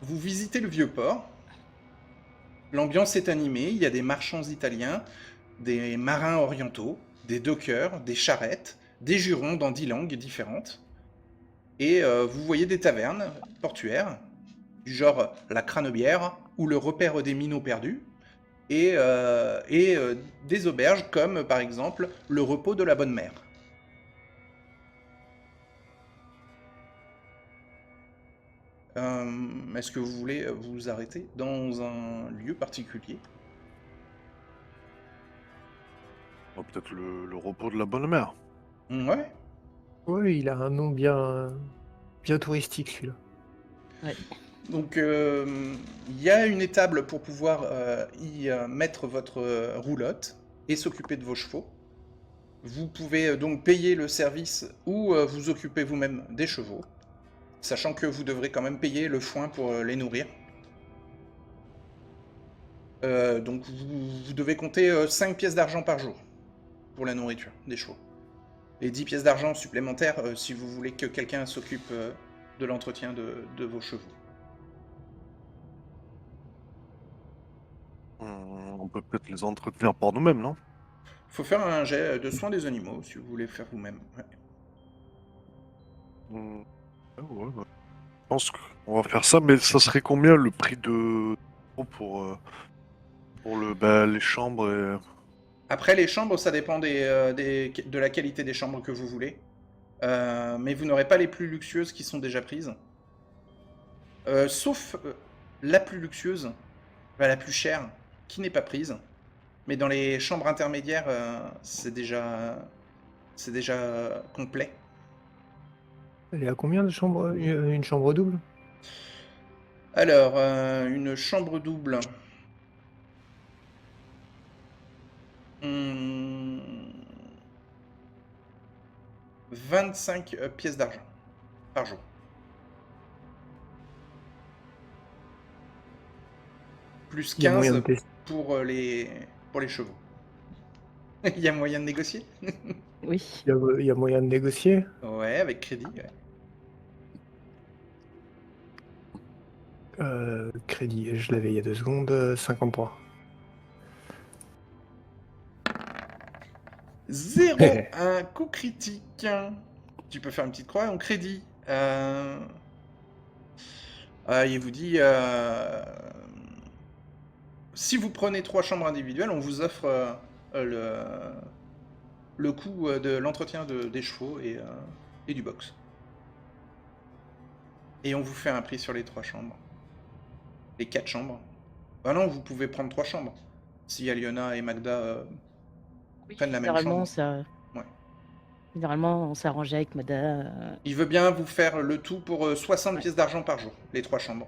vous visitez le Vieux-Port. L'ambiance est animée, il y a des marchands italiens, des marins orientaux, des dockers, des charrettes, des jurons dans 10 langues différentes. Et vous voyez des tavernes portuaires, du genre la Cranebière ou le repère des minots perdus, et des auberges comme par exemple le repos de la Bonne Mère. Est-ce que vous voulez vous arrêter dans un lieu particulier? Oh, peut-être le repos de la bonne mère. Ouais. Oui, il a un nom bien touristique, celui-là. Ouais. Donc il y a une étable pour pouvoir y mettre votre roulotte et s'occuper de vos chevaux. Vous pouvez donc payer le service ou vous occuper vous-même des chevaux, sachant que vous devrez quand même payer le foin pour les nourrir. Donc vous devez compter 5 pièces d'argent par jour pour la nourriture des chevaux. Et 10 pièces d'argent supplémentaires si vous voulez que quelqu'un s'occupe de l'entretien de vos chevaux. On peut peut-être les entretenir par nous-mêmes, non? Il faut faire un jet de soins des animaux si vous voulez faire vous-même. Ouais. Ouais. Je pense qu'on va faire ça, mais ça serait combien le prix de pour les chambres et... Après, les chambres, ça dépend de la qualité des chambres que vous voulez. Mais vous n'aurez pas les plus luxueuses qui sont déjà prises. Sauf la plus luxueuse, la plus chère, qui n'est pas prise. Mais dans les chambres intermédiaires, c'est déjà complet. Elle est à combien de chambres? Une chambre double? Alors, une chambre double. 25 pièces d'argent par jour. Plus Il y a moyen 15 de tester. pour les chevaux. Il y a moyen de négocier? Oui. Il y a moyen de négocier. Ouais, avec crédit. Ouais. Crédit, je l'avais il y a 2 secondes, 53. 0, un coup critique. Tu peux faire une petite croix en crédit. Il vous dit si vous prenez 3 chambres individuelles, on vous offre le coût de l'entretien des chevaux et du box. Et on vous fait un prix sur les 3 chambres. Les 4 chambres. Bah non, vous pouvez prendre 3 chambres. Si Aliona et Magda prennent la même chambre. Ouais. Généralement, on s'arrangeait avec Mada. Il veut bien vous faire le tout pour 60 pièces d'argent par jour, les 3 chambres.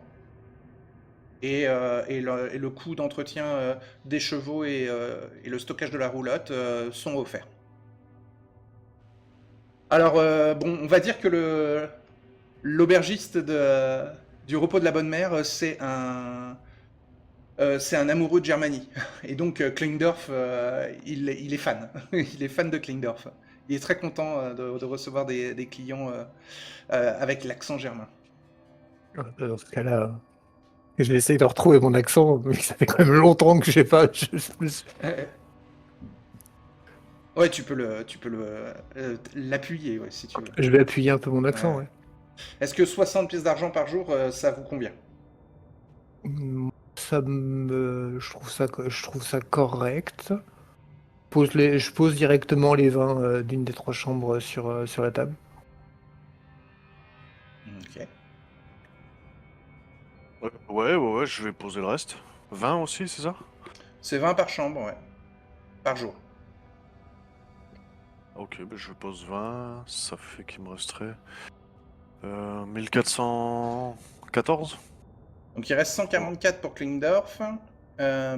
Et le coût d'entretien des chevaux et le stockage de la roulotte sont offerts. Alors, bon, on va dire que l'aubergiste du repos de la Bonne Mère, c'est un amoureux de Germanie. Et donc, Klingdorf, il est fan. Il est fan de Klingdorf. Il est très content de recevoir des clients avec l'accent germain. Dans ce cas-là, je vais essayer de retrouver mon accent, mais ça fait quand même longtemps que j'ai pas. Ouais, tu peux l'appuyer, ouais, si tu veux. Je vais appuyer un peu mon accent, ouais. Est-ce que 60 pièces d'argent par jour, ça vous convient? Je trouve ça correct. Je pose directement les 20 d'une des 3 chambres sur la table. Ok. Ouais, je vais poser le reste. 20 aussi, c'est ça? C'est 20 par chambre, ouais. Par jour. Ok, je pose 20, ça fait qu'il me resterait 1414. Donc il reste 144 pour Klingdorf.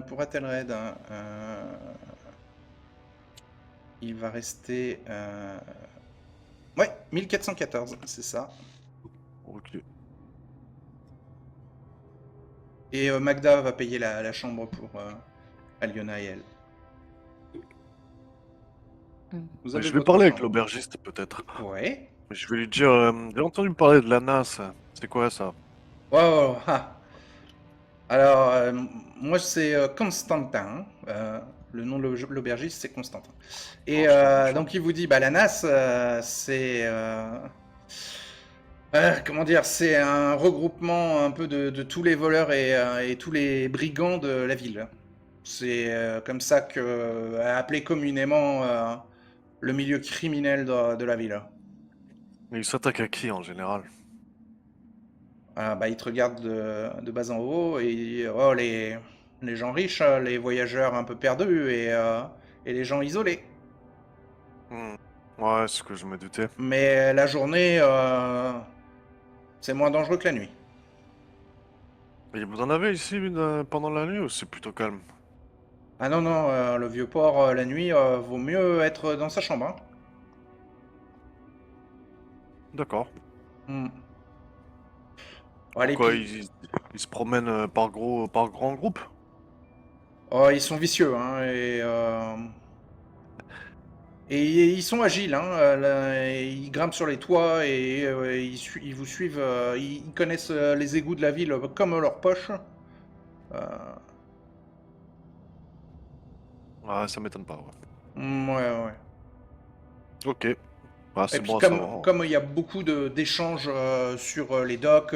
Pour Ethelred, il va rester... Ouais, 1414, c'est ça. Ok. Et Magda va payer la chambre pour Aliona et elle. Vous avez Je vais votre parler avec chambre. l'aubergiste peut-être. Ouais. Je vais lui dire, j'ai entendu parler de l'ANA, ça. C'est quoi ça? Wow, ah. Alors, moi, c'est Constantin. Le nom de l'aubergiste, c'est Constantin. Et Enchanté. donc, il vous dit, bah, la NAS, c'est... comment dire, c'est un regroupement un peu de tous les voleurs et tous les brigands de la ville. C'est comme ça que appelé communément le milieu criminel de la ville. Mais il s'attaque à qui en général? Voilà, bah, il te regarde de bas en haut et il dit, oh, les gens riches, les voyageurs un peu perdus et les gens isolés. Hmm. Ouais, c'est ce que je me doutais. Mais la journée, c'est moins dangereux que la nuit. Et vous en avez ici pendant la nuit ou c'est plutôt calme? Ah non, non, le vieux port, la nuit, vaut mieux être dans sa chambre, hein. D'accord. Hmm. Allez, Pourquoi puis, ils se promènent par grand groupe? oh, ils sont vicieux, hein, et ils sont agiles, hein, ils grimpent sur les toits et ils vous suivent, ils connaissent les égouts de la ville comme leur poche. Euh, Ouais, ça m'étonne pas, ouais. ouais, ouais. Ok. Ah, Et c'est puis bon à savoir. comme il y a beaucoup d'échanges sur les docks,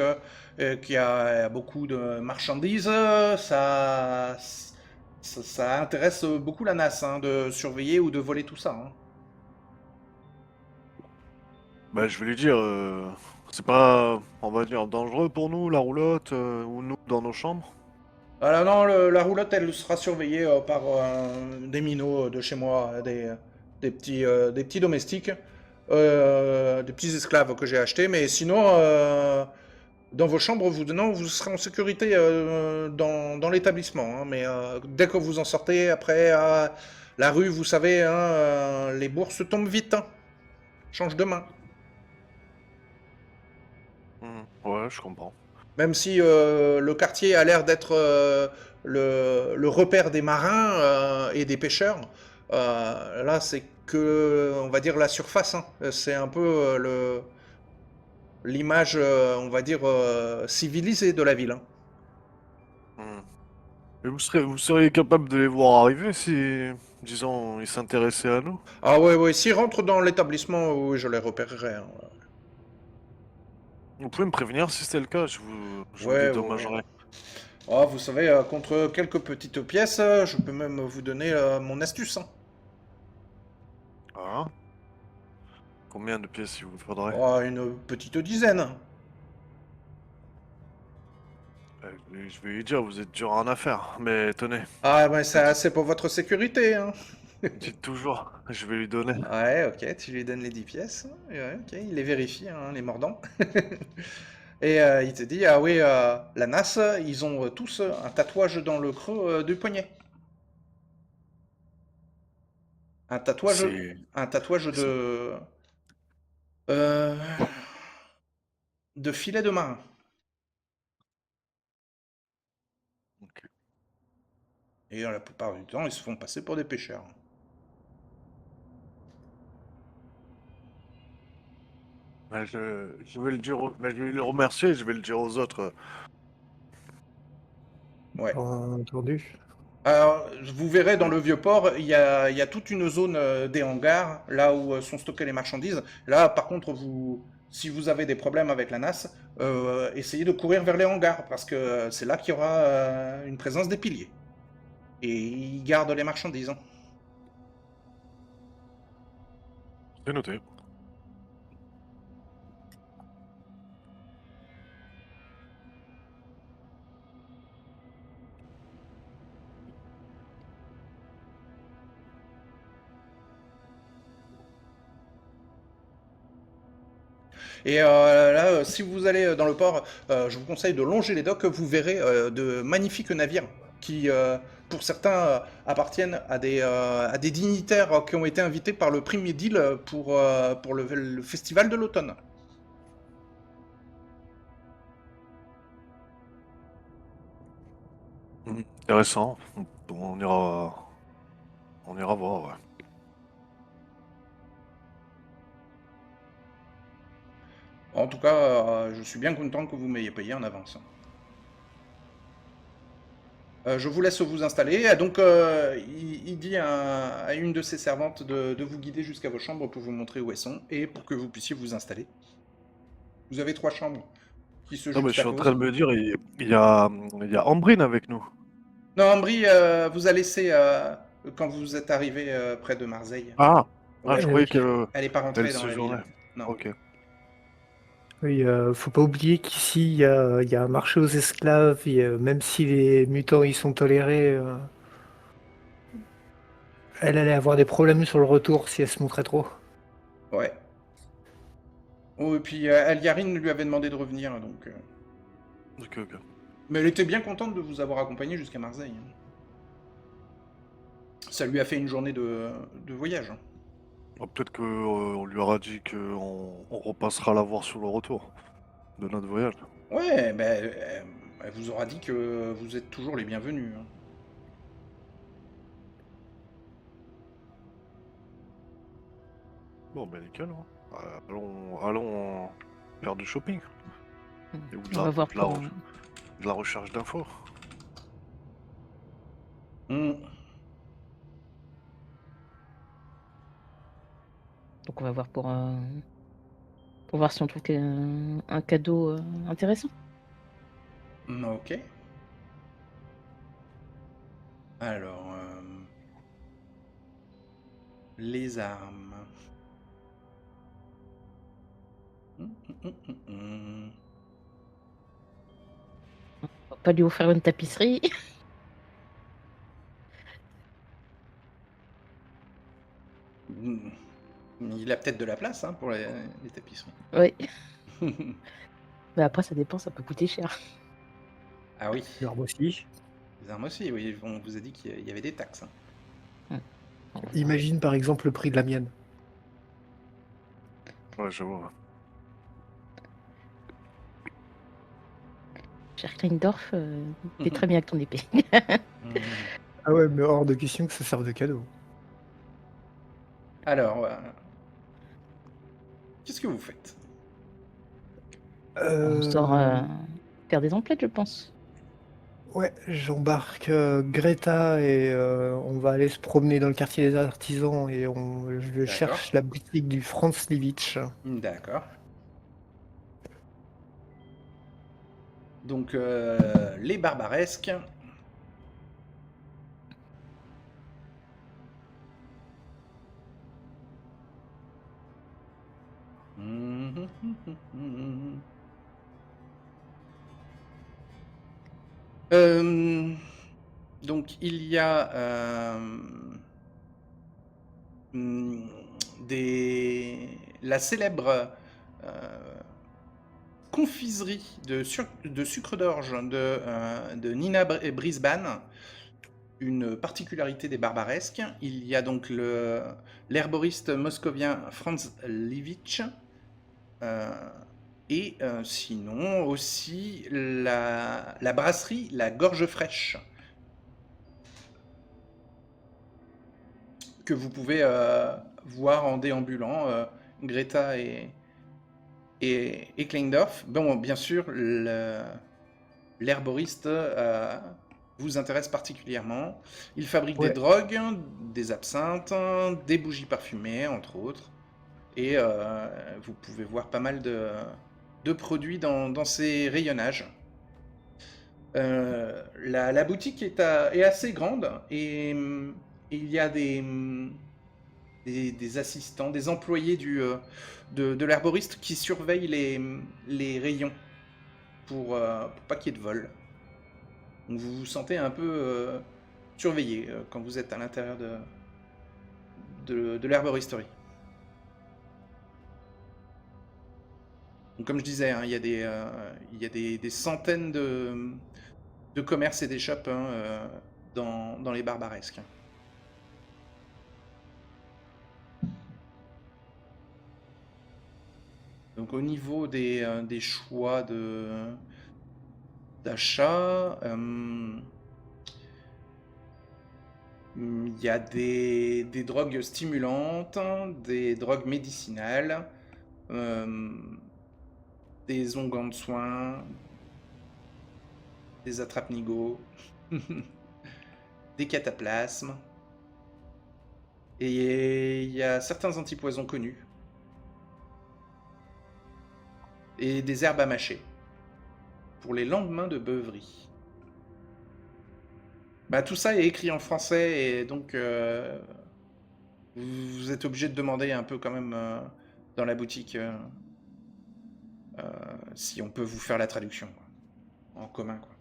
qu'il y a beaucoup de marchandises, ça intéresse beaucoup la NAS hein, de surveiller ou de voler tout ça, hein. Bah, je vais lui dire, c'est pas, on va dire, dangereux pour nous, la roulotte, ou nous dans nos chambres? Alors non, la roulotte, elle sera surveillée par des minots de chez moi, des petits domestiques, des petits esclaves que j'ai achetés. Mais sinon, dans vos chambres, non, vous serez en sécurité dans l'établissement, hein. Mais dès que vous en sortez, après, la rue, vous savez, hein, les bourses tombent vite, hein. Changent de main. Ouais, je comprends. Même si le quartier a l'air d'être le repère des marins et des pêcheurs, là c'est que, on va dire, la surface, hein. C'est un peu l'image, on va dire, civilisée de la ville, hein. Hmm. Et vous seriez capable de les voir arriver si, disons, ils s'intéressaient à nous? Ah ouais, ouais, s'ils rentrent dans l'établissement, oui, je les repérerai, hein. Vous pouvez me prévenir si c'est le cas, je vous Ouais, ouais, ouais. dédommagerai. Ah, vous savez, contre quelques petites pièces, je peux même vous donner mon astuce, hein. Ah, combien de pièces il vous faudrait? Oh, une petite dizaine. Je vais lui dire, vous êtes dur en affaires, mais tenez, Ah, ben ça, dites, c'est pour votre sécurité, hein. dites toujours, je vais lui donner. Ouais, ok, tu lui donnes les 10 pièces. Ouais, ok, il les vérifie, hein, les mordants. Et il te dit, ah oui, la NAS, ils ont tous un tatouage dans le creux du poignet. Un tatouage, C'est... un tatouage c'est- euh, de filet de marin. ok. Et la plupart du temps, ils se font passer pour des pêcheurs. Ben, je vais le dire, ben, je vais le remercier, je vais le dire aux autres. Ouais. Entendu. Alors, vous verrez dans Ouais. le vieux port, il y a toute une zone des hangars, là où sont stockées les marchandises. Là, par contre, si vous avez des problèmes avec la NAS, essayez de courir vers les hangars, parce que c'est là qu'il y aura une présence des piliers. Et ils gardent les marchandises, hein. C'est noté. Et là, si vous allez dans le port, je vous conseille de longer les docks, vous verrez de magnifiques navires qui, pour certains, appartiennent à des dignitaires qui ont été invités par le premier deal pour le festival de l'automne. Intéressant. On ira, on ira voir, ouais. En tout cas, je suis bien content que vous m'ayez payé en avance. Je vous laisse vous installer. Donc, il dit à une de ses servantes de vous guider jusqu'à vos chambres pour vous montrer où elles sont et pour que vous puissiez vous installer. Vous avez 3 chambres qui se Non, mais je suis en train juxtaposent. de me dire, il y a Ambrine avec nous. Non, Ambry vous a laissé quand vous êtes arrivé près de Marseille. Ah, Ouais, je ok. croyais qu'elle elle n'est pas rentrée dans la séjournait. ville. Non. Ok. Oui, faut pas oublier qu'ici, il y a un marché aux esclaves, même si les mutants y sont tolérés, elle allait avoir des problèmes sur le retour si elle se montrait trop. Ouais. Oh, et puis Aliarine lui avait demandé de revenir, donc. Ok, ok. Mais elle était bien contente de vous avoir accompagné jusqu'à Marseille. Ça lui a fait une journée de voyage. Peut-être qu'on lui aura dit qu'on repassera la voir sur le retour de notre voyage. Ouais, ben, elle vous aura dit que vous êtes toujours les bienvenus. Bon, ben nickel. Hein. Allons faire du shopping. Et ou On va voir de la, pour... de la recherche d'infos. Hmm. Donc on va voir pour voir si on trouve un cadeau intéressant. Ok. Alors, les armes. Hum, hum, hum, hum. On va pas lui offrir une tapisserie. Hum. Il a peut-être de la place hein, pour les tapisseries. Oui. Mais après ça dépend, ça peut coûter cher. Ah oui, L'arbre aussi. les armes aussi, oui, on vous a dit qu'il y avait des taxes. Hein. Imagine par exemple le prix de la mienne. Ouais, j'avoue. Cher Kleindorf, t'es très bien avec ton épée. Hum. Ah ouais, mais hors de question que ça serve de cadeau. Alors, qu'est-ce que vous faites? On sort faire des emplettes, je pense. Ouais, j'embarque Greta et on va aller se promener dans le quartier des artisans et je cherche la boutique du Franz Livitch. D'accord. Donc, les barbaresques. Donc, il y a la célèbre confiserie de sucre d'orge de Nina Brisbane, une particularité des barbaresques. Il y a donc l'herboriste moscovien Franz Livitch, et sinon aussi la brasserie La Gorge Fraîche, que vous pouvez voir en déambulant, Greta et Kleindorf. Bon, bien sûr, l'herboriste vous intéresse particulièrement. Il fabrique des drogues, des absinthes, des bougies parfumées, entre autres. Et vous pouvez voir pas mal de produits dans ces rayonnages. La boutique est assez grande et il y a des assistants, des employés de l'herboriste qui surveillent les rayons pour pas qu'il y ait de vol. Donc vous vous sentez un peu surveillé quand vous êtes à l'intérieur de l'herboristerie. Donc, comme je disais, hein, il y a des centaines de commerces et des shops hein, dans les barbaresques. Donc au niveau des choix d'achat, il y a des drogues stimulantes, des drogues médicinales, des onguents de soins, des attrape-nigauds. des cataplasmes, et il y a certains antipoisons connus, et des herbes à mâcher, pour les lendemains de beuverie. Bah, tout ça est écrit en français, et donc vous êtes obligé de demander un peu quand même dans la boutique si on peut vous faire la traduction, quoi, en commun, quoi.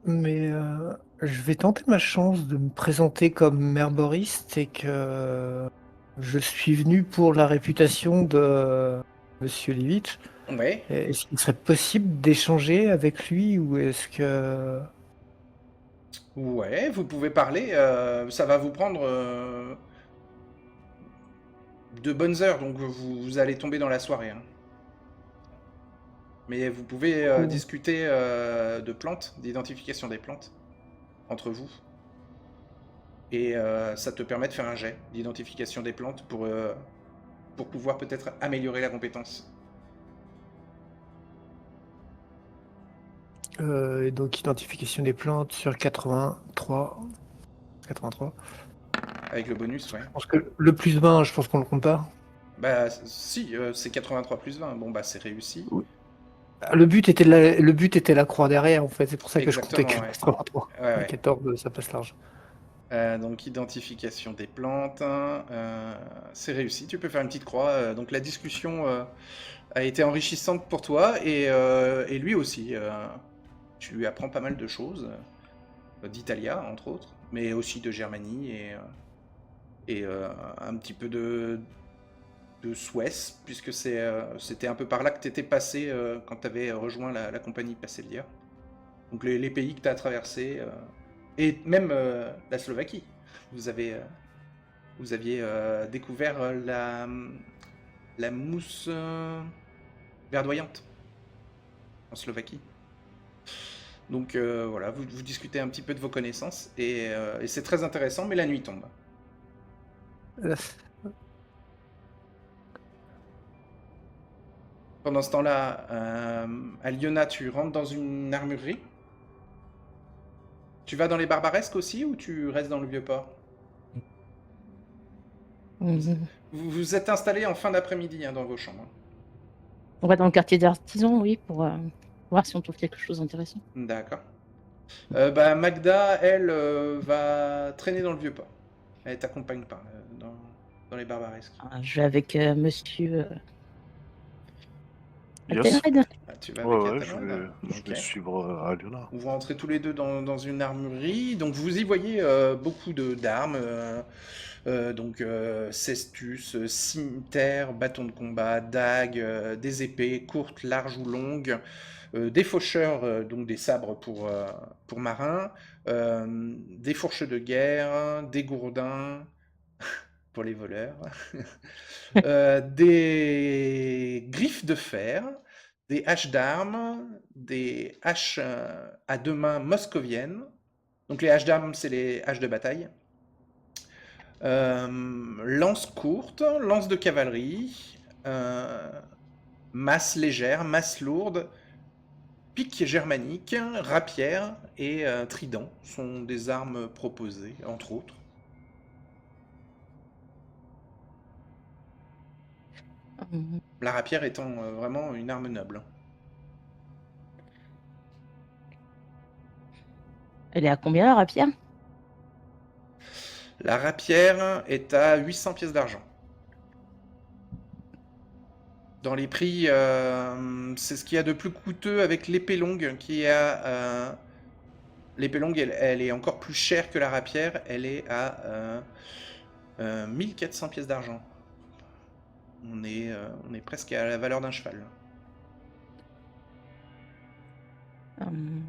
Mais je vais tenter ma chance de me présenter comme herboriste et que je suis venu pour la réputation de Monsieur Levitch. Ouais. Est-ce qu'il serait possible d'échanger avec lui ou est-ce que... Ouais, vous pouvez parler. Ça va vous prendre de bonnes heures, donc vous allez tomber dans la soirée, hein. Mais vous pouvez Oh, discuter de plantes, d'identification des plantes, entre vous. Et ça te permet de faire un jet d'identification des plantes pour pouvoir peut-être améliorer la compétence. et donc identification des plantes sur 83. 83. Avec le bonus, ouais. Je pense que le plus 20, je pense qu'on le compte pas. Bah si, c'est 83 plus 20. Bon bah c'est réussi. Oui. Le but était la croix derrière, en fait. C'est pour ça que je comptais Exactement, que ouais. 83. Ouais, Et ouais. 14, ça passe large. Donc identification des plantes, c'est réussi. Tu peux faire une petite croix. Donc la discussion a été enrichissante pour toi et lui aussi. Tu lui apprends pas mal de choses, d'Italia entre autres, mais aussi de Germanie et un petit peu de Suisse, puisque c'était un peu par là que tu étais passé quand tu avais rejoint la compagnie Passelia. Donc les pays que tu as traversés, et même la Slovaquie. Vous aviez découvert la mousse verdoyante en Slovaquie. Donc voilà, vous discutez un petit peu de vos connaissances et c'est très intéressant, mais la nuit tombe. Euh, Pendant ce temps-là, à Lyonna, tu rentres dans une armurerie. Tu vas dans les Barbaresques aussi ou tu restes dans le Vieux-Port? Mhm. Vous êtes installé en fin d'après-midi dans vos chambres. On va dans le quartier des artisans, oui, pour voir si on trouve quelque chose d'intéressant. D'accord. Bah, Magda, elle, va traîner dans le Vieux-Port. Elle t'accompagne pas dans les Barbaresques. Ah, je vais avec monsieur Yes. Altenred. Ah, tu vas Ouais, avec ouais, Athelred. je Ok. vais suivre Aliona. Vous rentrez tous les deux dans une armurerie, donc vous y voyez beaucoup d'armes, donc cestus, cimeterres, bâtons de combat, dagues, des épées courtes, larges ou longues, des faucheurs, donc des sabres pour marins, des fourches de guerre, des gourdins pour les voleurs, des griffes de fer, des haches d'armes, des haches à deux mains moscoviennes. Donc les haches d'armes, c'est les haches de bataille. Lance courte, lance de cavalerie, masse légère, masse lourde, pique germanique, rapière et trident sont des armes proposées, entre autres. Mhm. La rapière étant vraiment une arme noble. Elle est à combien la rapière? La rapière est à 800 pièces d'argent. Dans les prix, c'est ce qu'il y a de plus coûteux avec l'épée longue qui est à... l'épée longue, elle est encore plus chère que la rapière. Elle est à 1400 pièces d'argent. On est presque à la valeur d'un cheval. Hum,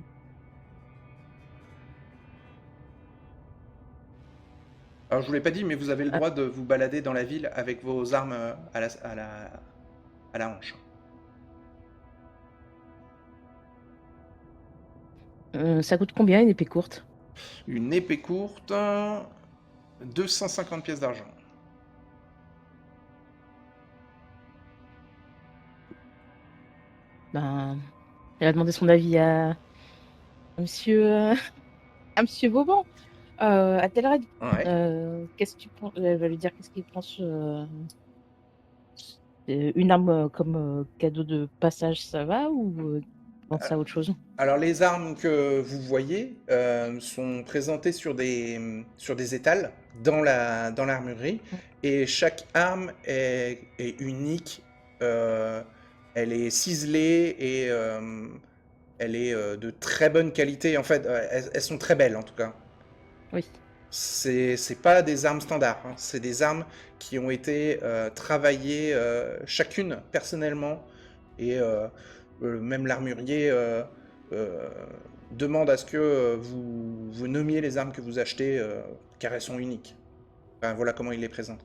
Alors je vous l'ai pas dit, mais vous avez le ah, droit de vous balader dans la ville avec vos armes à la hanche. ça coûte combien une épée courte? Une épée courte, 250 pièces d'argent. Ben, elle a demandé son avis à monsieur Ah, Monsieur Vauban, Athelred, Ouais. qu'est-ce que tu penses? Elle va lui dire qu'est-ce qu'il pense. Une arme comme cadeau de passage, ça va ou pense à autre chose? Alors les armes que vous voyez sont présentées sur des étals dans l'armurerie et chaque arme est unique. euh, Elle est ciselée et elle est de très bonne qualité. En fait, elles sont très belles en tout cas. Oui. C'est pas des armes standards, hein. C'est des armes qui ont été travaillées chacune personnellement et même l'armurier euh, demande à ce que vous nommiez les armes que vous achetez car elles sont uniques. Enfin, voilà comment il les présente.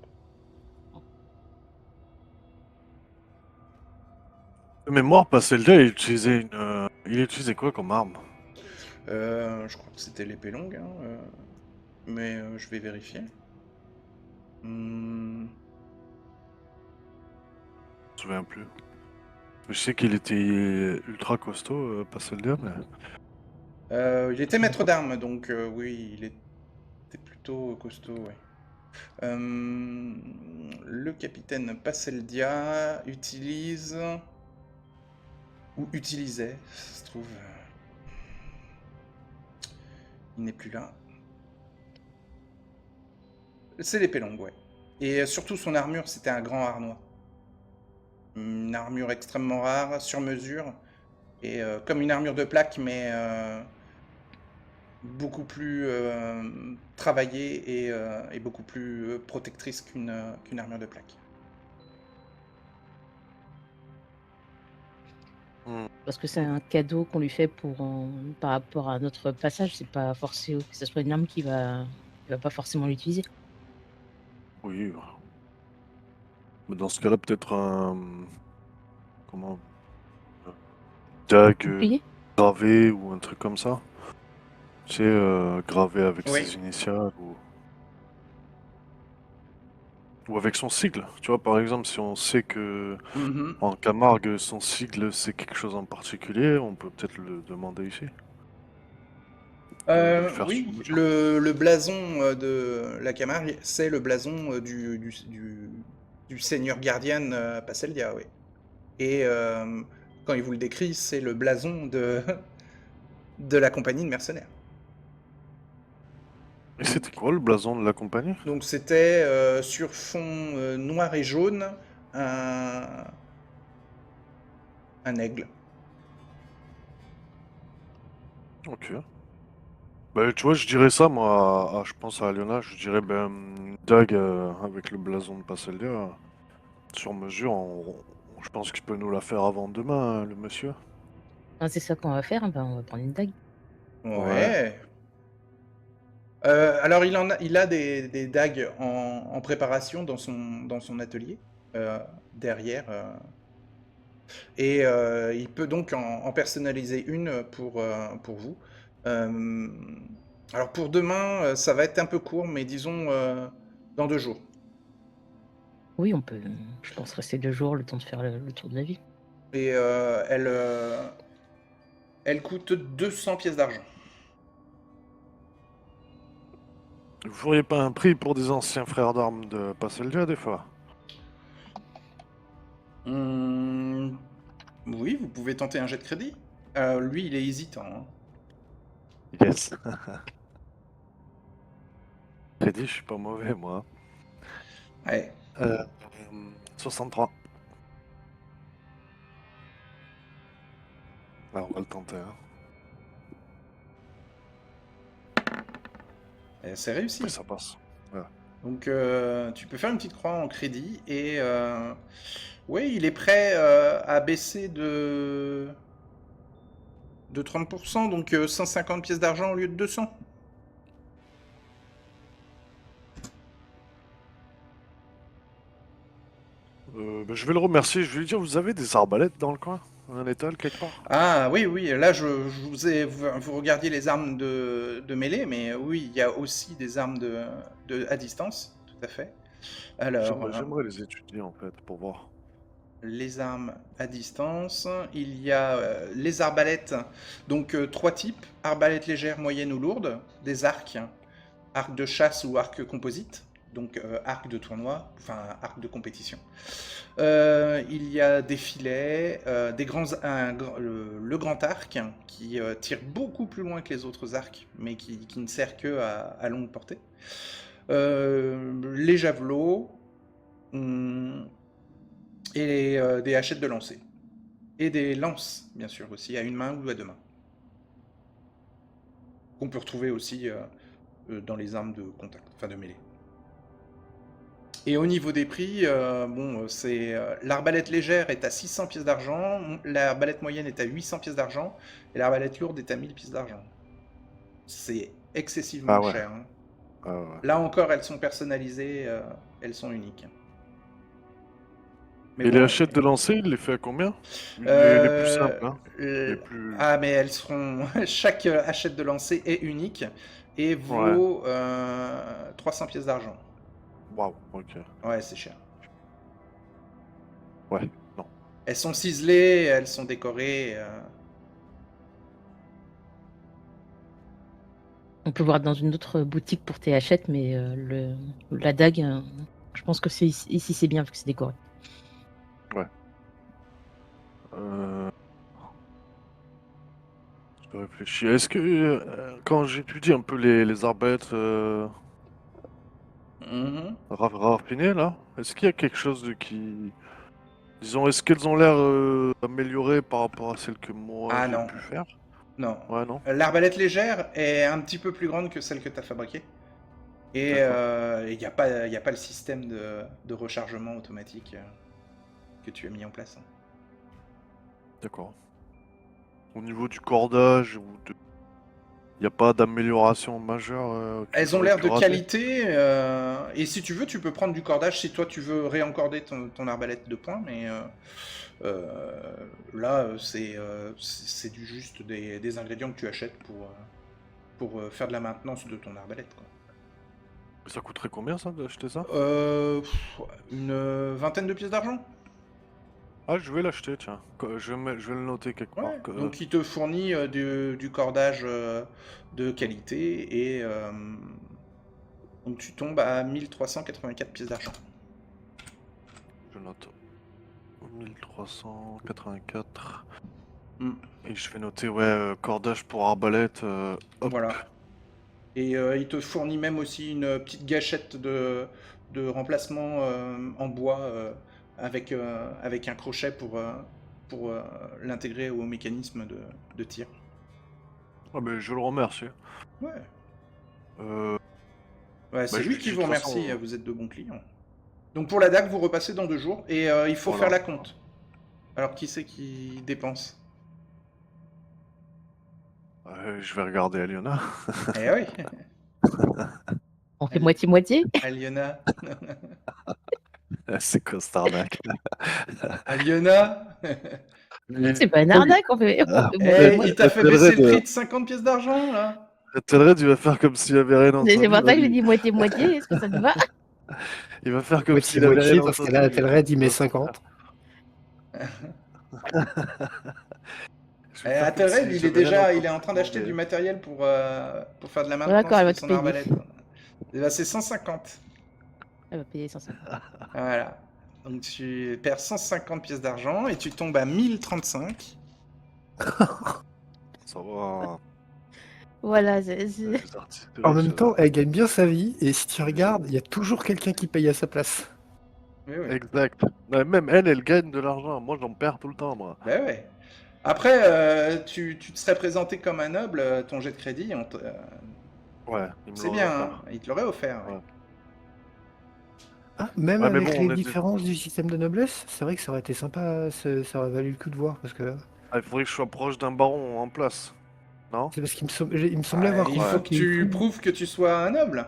De mémoire, Passeldia, il utilisait quoi comme arme? Je crois que c'était l'épée longue, hein, mais je vais vérifier. Hmm. Je me souviens plus. Je sais qu'il était ultra costaud, Passeldia, mais... Il était maître d'armes, donc oui, il était plutôt costaud, ouais. Le capitaine Passeldia utilise... Ou utilisait, ça se trouve... Il n'est plus là. C'est l'épée longue, ouais. Et surtout son armure, c'était un grand harnois. Une armure extrêmement rare, sur mesure. Et comme une armure de plaque, mais beaucoup plus travaillée et beaucoup plus protectrice qu'une armure de plaque. Parce que c'est un cadeau qu'on lui fait par rapport à notre passage, c'est pas forcé que ce soit une arme qui va pas forcément l'utiliser. Oui. Mais dans ce cas-là, peut-être un... Comment? Un dague Bouclier? gravé ou un truc comme ça. Tu sais, gravé avec Oui. ses initiales ou avec son sigle. Tu vois, par exemple, si on sait que Mhm. en Camargue, son sigle, c'est quelque chose en particulier, on peut peut-être le demander ici. De le faire sur Oui, mesure. le blason de la Camargue, c'est le blason du seigneur gardien Passeldia, oui. Et quand il vous le décrit, c'est le blason de la compagnie de mercenaires. Et c'était Donc, quoi le blason de la compagnie? donc c'était sur fond noir et jaune un, un aigle. Ok. Bah, tu vois, je dirais ça, moi, je pense à Aliona, je dirais, ben, une dague avec le blason de Passeldia, sur mesure, je pense qu'il peut nous la faire avant demain, le monsieur. Ah, c'est ça qu'on va faire, ben, on va prendre une dague. Ouais. Ouais. Alors il a des dagues en préparation dans son atelier derrière. Et il peut donc en personnaliser une pour vous. Euh, alors pour demain, ça va être un peu court, mais disons dans 2 jours. Oui, on peut, je pense, rester 2 jours, le temps de faire le tour de la ville. Et elle coûte 200 pièces d'argent. Vous feriez pas un prix pour des anciens frères d'armes de Passeldia, des fois? Hum, oui, vous pouvez tenter un jet de crédit. Lui, il est hésitant, hein. Yes. Crédit, je suis pas mauvais, moi. Ouais. Euh, 63. Alors, on va le tenter, hein. C'est Et réussi. ça passe. Ouais. Donc tu peux faire une petite croix en crédit et oui, il est prêt à baisser de 30%, donc 150 pièces d'argent au lieu de 200. Ben, je vais le remercier, je vais lui dire, vous avez des arbalètes dans le coin? Un étal quelque part? Ah oui, oui, là je vous ai, vous regardiez les armes de mêlée, mais oui, il y a aussi des armes à distance, tout à fait. Alors, J'aimerais les étudier, en fait, pour voir. les armes à distance. Il y a les arbalètes, donc 3 types, arbalète légère, moyenne ou lourde, des arcs, arc de chasse ou arc composite, donc arc de tournoi, enfin arc de compétition. Il y a des filets, le grand arc qui tire beaucoup plus loin que les autres arcs, mais qui ne sert que à longue portée. Les javelots et des hachettes de lancer. Et des lances, bien sûr, aussi, à une main ou à deux mains. Qu'on peut retrouver aussi dans les armes de contact, enfin de mêlée. Et au niveau des prix, l'arbalète légère est à 600 pièces d'argent, l'arbalète moyenne est à 800 pièces d'argent, et l'arbalète lourde est à 1000 pièces d'argent. C'est excessivement cher. Hein. Ouais. Là encore, elles sont personnalisées, elles sont uniques. Mais les hachettes de lancer, il les fait à combien? Les plus simples, hein. Ah, mais elles seront... Chaque hachette de lancer est unique et vaut 300 pièces d'argent. Waouh, ok. Ouais, c'est cher. Ouais, non. Elles sont ciselées, elles sont décorées. On peut voir dans une autre boutique pour tes hachettes, mais la dague, je pense que ici c'est bien vu que c'est décoré. Ouais. Je réfléchis. Est-ce que quand j'étudie un peu les arbalètes raffinées là, est-ce qu'il y a quelque chose qui... Disons, est-ce qu'elles ont l'air améliorées par rapport à celles que moi j'ai pu faire? Non. Ouais, non. L'arbalète légère est un petit peu plus grande que celle que tu as fabriquée. Et il n'y a pas le système de rechargement automatique que tu as mis en place. Hein. D'accord. Au niveau du cordage, il n'y a pas d'amélioration majeure elles ont l'air de qualité. Et si tu veux, tu peux prendre du cordage si toi tu veux réencorder ton arbalète de poing. Mais là, c'est juste des ingrédients que tu achètes pour faire de la maintenance de ton arbalète. Quoi. Ça coûterait combien ça d'acheter ça? Une vingtaine de pièces d'argent. Ah, je vais l'acheter, tiens. Je vais le noter quelque part. Donc il te fournit du cordage de qualité et donc tu tombes à 1384 pièces d'argent. Je note. 1384. Et je vais noter, cordage pour arbalète. Voilà. Et il te fournit même aussi une petite gâchette de remplacement en bois avec un crochet pour l'intégrer au mécanisme de tir. Ah ben je le remercie. Ouais. C'est lui qui vous remercie, vous êtes de bons clients. Donc pour la dague, vous repassez dans 2 jours et il faut faire la compte. Alors qui c'est qui dépense? Je vais regarder Aliona. Eh oui. On fait moitié-moitié. Aliona. C'est quoi cette arnaque? Aliona. C'est pas une arnaque, on fait. Il t'a fait baisser le prix de 50 pièces d'argent là. Ethelred, il va faire comme s'il avait rien entendu. C'est pour ça que je dis moitié-moitié, est-ce que ça te va? Il va faire comme s'il avait rien entendu. Parce que là, Ethelred, il met 50. Ethelred, il est en train d'acheter du matériel pour faire de la maintenance de son arbalète. Et là, c'est 150. Elle va payer 150. Voilà. Donc tu perds 150 pièces d'argent et tu tombes à 1035. Ça va. Voilà. En même temps, elle gagne bien sa vie, et si tu regardes, il y a toujours quelqu'un qui paye à sa place. Oui. Exact. Même elle gagne de l'argent. Moi, j'en perds tout le temps, moi. Bah ouais. Après, tu te serais présenté comme un noble, ton jet de crédit, c'est bien, hein, il te l'aurait offert. Ouais. Ah, même avec les différences du système de noblesse, c'est vrai que ça aurait été sympa, ça aurait valu le coup de voir, parce que... Ah, il faudrait que je sois proche d'un baron en place, non? C'est parce qu'il me semblait avoir... Il faut que tu prouves que tu sois un noble.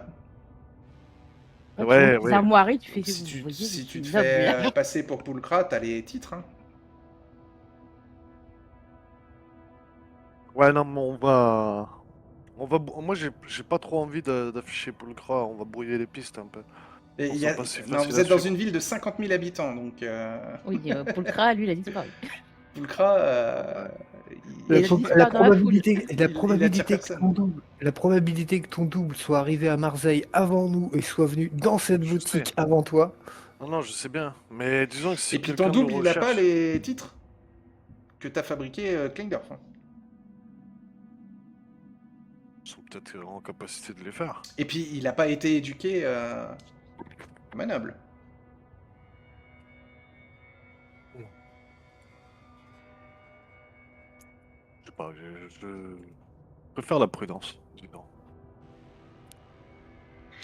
Ouais. Armoiries, tu fais... Si tu te fais passer pour Pulchra, t'as les titres. Hein. Ouais, non, mais on va... Moi, j'ai pas trop envie d'afficher Pulchra, on va brouiller les pistes un peu. Et On il y a- sent pas si Non, facile vous à êtes dans suivre. une ville de 50 000 habitants, donc Oui, Pulkra, lui, il a disparu. Pulkra, Il a disparu La dans la foule. attire personne. La probabilité que ton double soit arrivé à Marseille avant nous et soit venu dans cette Je sais. boutique avant toi. Non, je sais bien. Mais disons que si Et puis ton quelqu'un nous double, il a pas recherche... les titres que t'as fabriqué Klingdorf. Hein. Ils sont peut-être en capacité de les faire. Et puis il a pas été éduqué comme un noble. Je sais pas, je préfère la prudence, disons.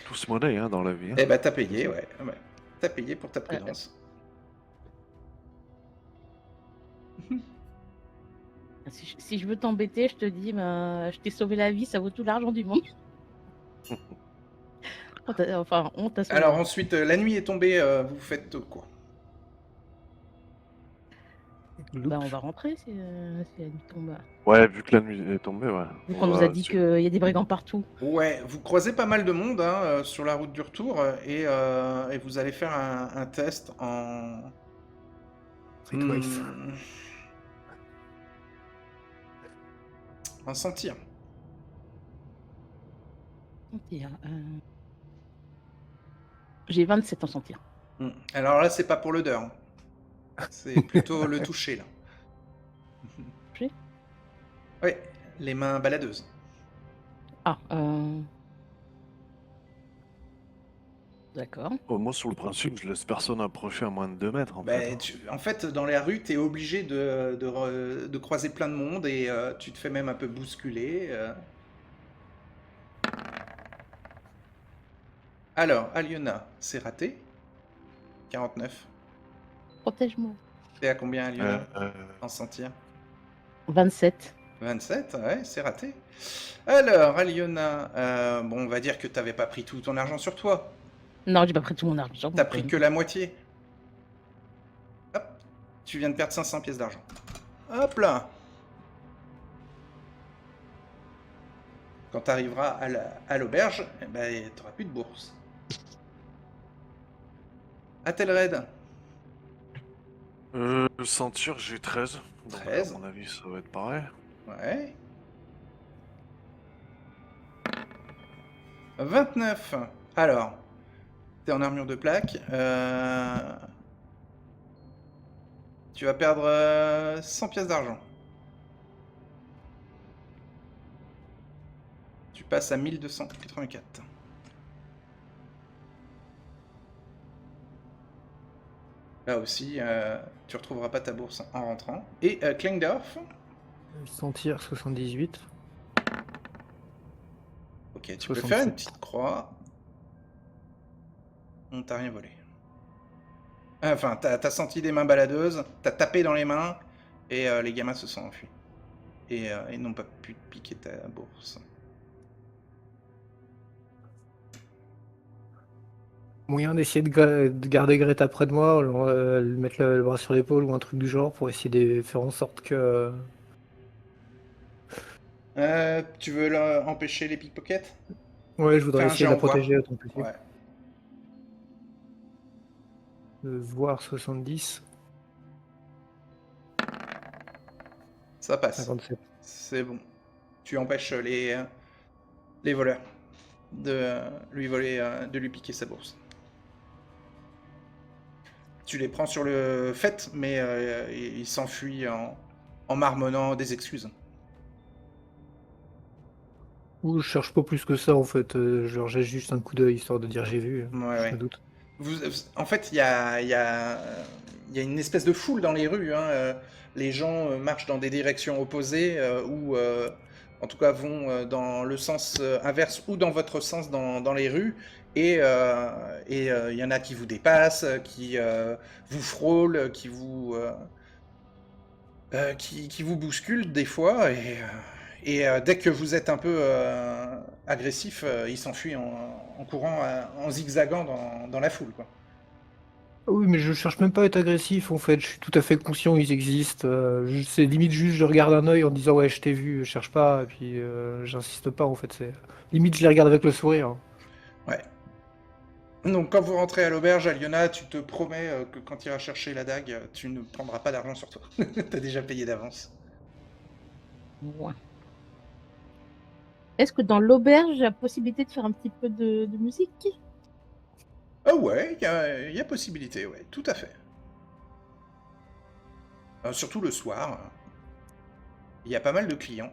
Tout se monnaie hein, dans la vie. Hein. Eh bah t'as payé, ouais. T'as payé pour ta prudence. Si je veux t'embêter, je te dis, je t'ai sauvé la vie, ça vaut tout l'argent du monde. On t'a sauvé. Alors ensuite, la nuit est tombée, vous faites quoi? Bah, on va rentrer si la nuit tombe. Ouais, vu que la nuit est tombée, ouais. Vu qu'on nous a dit qu'il y a des brigands partout. Ouais, vous croisez pas mal de monde hein, sur la route du retour et vous allez faire un test en... Streetwise. En sentir. Sentir. J'ai 27 en sentir. Alors là, c'est pas pour l'odeur. Hein. C'est plutôt le toucher, là. Toucher? Oui, les mains baladeuses. Ah, d'accord. Oh, moi, sur le principe, je laisse personne approcher à moins de 2 mètres. En fait, dans la rue, t'es obligé de croiser plein de monde et tu te fais même un peu bousculer. Alors, Aliona, c'est raté. 49. Protège-moi. T'es à combien, Aliona, en sentir? 27. 27, ouais, c'est raté. Alors, Aliona, bon, on va dire que t'avais pas pris tout ton argent sur toi. Non, j'ai pas pris tout mon argent. T'as pris que la moitié. Hop, tu viens de perdre 500 pièces d'argent. Hop là. Quand t'arriveras à l'auberge, eh ben, t'auras plus de bourse. Athelred, Ceinture, j'ai 13. Donc, 13. à mon avis, ça va être pareil. ouais. 29. Alors, t'es en armure de plaque. Tu vas perdre 100 pièces d'argent. Tu passes à 1284. Là aussi, tu retrouveras pas ta bourse en rentrant. Et Klingdorf, Sentir 78. ok, tu peux 67. faire une petite croix. On t'a rien volé. Enfin, t'as senti des mains baladeuses, t'as tapé dans les mains, et les gamins se sont enfuis. Et ils n'ont pas pu te piquer ta bourse. Moyen d'essayer de garder Greta près de moi, lui mettre le bras sur l'épaule ou un truc du genre pour essayer de faire en sorte que. Tu veux empêcher les pickpockets? Ouais, je voudrais Fais un essayer de jet la en voix. protéger autant que possible. Ouais. Voir 70, Ça passe. 57. C'est bon. Tu empêches les voleurs de lui voler, de lui piquer sa bourse. Tu les prends sur le fait, mais ils s'enfuient en marmonnant des excuses. Ou je cherche pas plus que ça en fait, je leur jette juste un coup d'œil histoire de dire j'ai vu, Ouais, je ouais. me doute. En fait, il y a une espèce de foule dans les rues. Hein. Les gens marchent dans des directions opposées ou, en tout cas, vont dans le sens inverse ou dans votre sens dans les rues. Et il y en a qui vous dépassent, qui vous frôlent, qui vous bousculent des fois. Et dès que vous êtes un peu agressif, il s'enfuit en courant, en zigzagant dans la foule, quoi. Oui, mais je cherche même pas à être agressif en fait, je suis tout à fait conscient ils existent. C'est limite juste je regarde un œil en disant ouais je t'ai vu, je cherche pas, et puis j'insiste pas en fait. C'est limite je les regarde avec le sourire. Ouais. Donc quand vous rentrez à l'auberge, Aliona, tu te promets que quand tu iras chercher la dague, tu ne prendras pas d'argent sur toi. T'as déjà payé d'avance. Ouais. Est-ce que dans l'auberge, il y a possibilité de faire un petit peu de musique? Ah ouais, y a possibilité, ouais, tout à fait. Surtout le soir, il y a pas mal de clients.